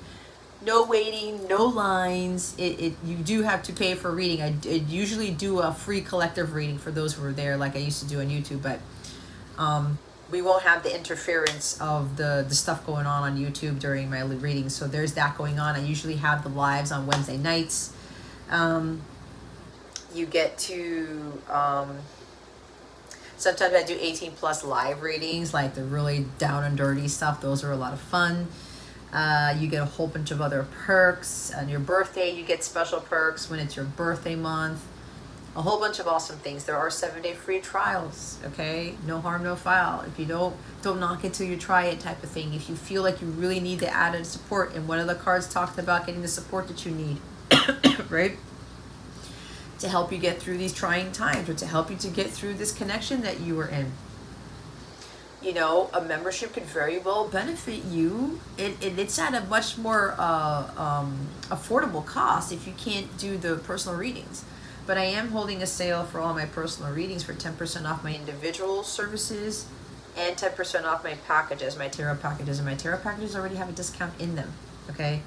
No waiting, no lines. You do have to pay for reading. I usually do a free collective reading for those who are there, like I used to do on YouTube, but we won't have the interference of the stuff going on YouTube during my readings. So there's that going on. I usually have the lives on Wednesday nights. You get to sometimes I do 18 plus live readings, like the really down and dirty stuff. Those are a lot of fun. You get a whole bunch of other perks. On your birthday, you get special perks when it's your birthday month. A whole bunch of awesome things. There are 7-day free trials, okay? No harm, no foul. If you don't knock it till you try it type of thing. If you feel like you really need the added support, and one of the cards talked about getting the support that you need, right? To help you get through these trying times, or to help you to get through this connection that you were in. You know, a membership could very well benefit you. It's at a much more affordable cost if you can't do the personal readings. But I am holding a sale for all my personal readings for 10% off my individual services and 10% off my packages, my tarot packages. And my tarot packages already have a discount in them, okay?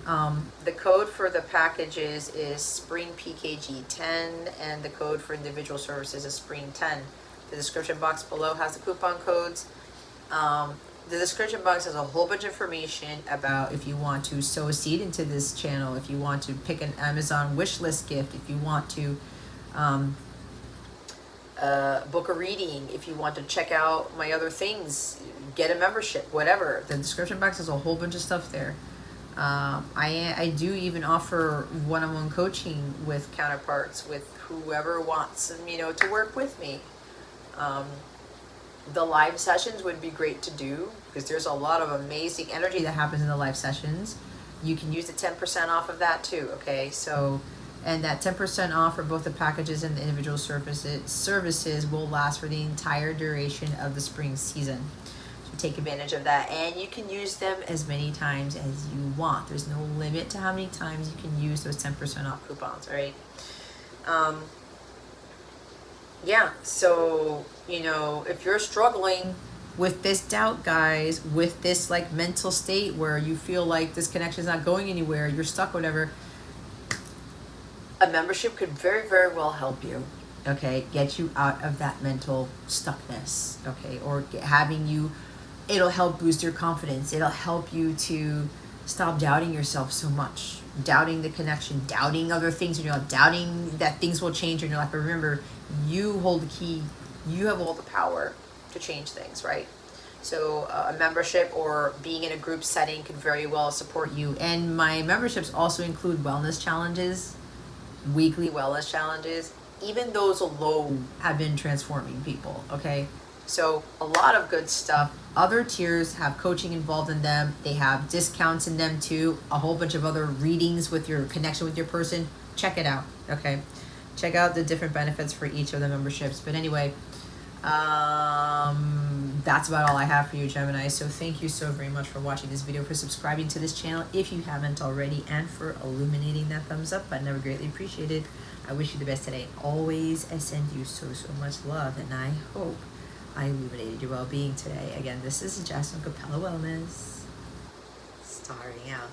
The code for the packages is Spring PKG 10, and the code for individual services is Spring 10. The description box below has the coupon codes. The description box has a whole bunch of information about if you want to sow a seed into this channel, if you want to pick an Amazon wish list gift, if you want to book a reading, if you want to check out my other things, get a membership, whatever. The description box has a whole bunch of stuff there. I do even offer one-on-one coaching with counterparts, with whoever wants, you know, to work with me. The live sessions would be great to do because there's a lot of amazing energy that happens in the live sessions. You can use the 10% off of that too, okay? So, and that 10% off for both the packages and the individual services will last for the entire duration of the spring season. So take advantage of that, and you can use them as many times as you want. There's no limit to how many times you can use those 10% off coupons, all right? Yeah, so, you know, if you're struggling with this doubt, guys, with this like mental state where you feel like this connection is not going anywhere, you're stuck, whatever, a membership could very, very well help you, okay? Get you out of that mental stuckness, okay? Or having you, it'll help boost your confidence. It'll help you to stop doubting yourself so much. Doubting the connection, doubting other things in your life, doubting that things will change in your life. But remember, you hold the key. You have all the power to change things, right? So a membership or being in a group setting could very well support you. And my memberships also include wellness challenges, weekly wellness challenges. Even those alone have been transforming people, okay? So a lot of good stuff. Other tiers have coaching involved in them. They have discounts in them too. A whole bunch of other readings with your connection with your person. Check it out, okay? Check out the different benefits for each of the memberships. But anyway, that's about all I have for you, Gemini. So thank you so very much for watching this video, for subscribing to this channel if you haven't already, and for illuminating that thumbs up button. I would greatly appreciate it. I wish you the best today. Always, I send you so much love, and I hope I illuminated your well-being today. Again, this is Jess from Capella Wellness, starring out.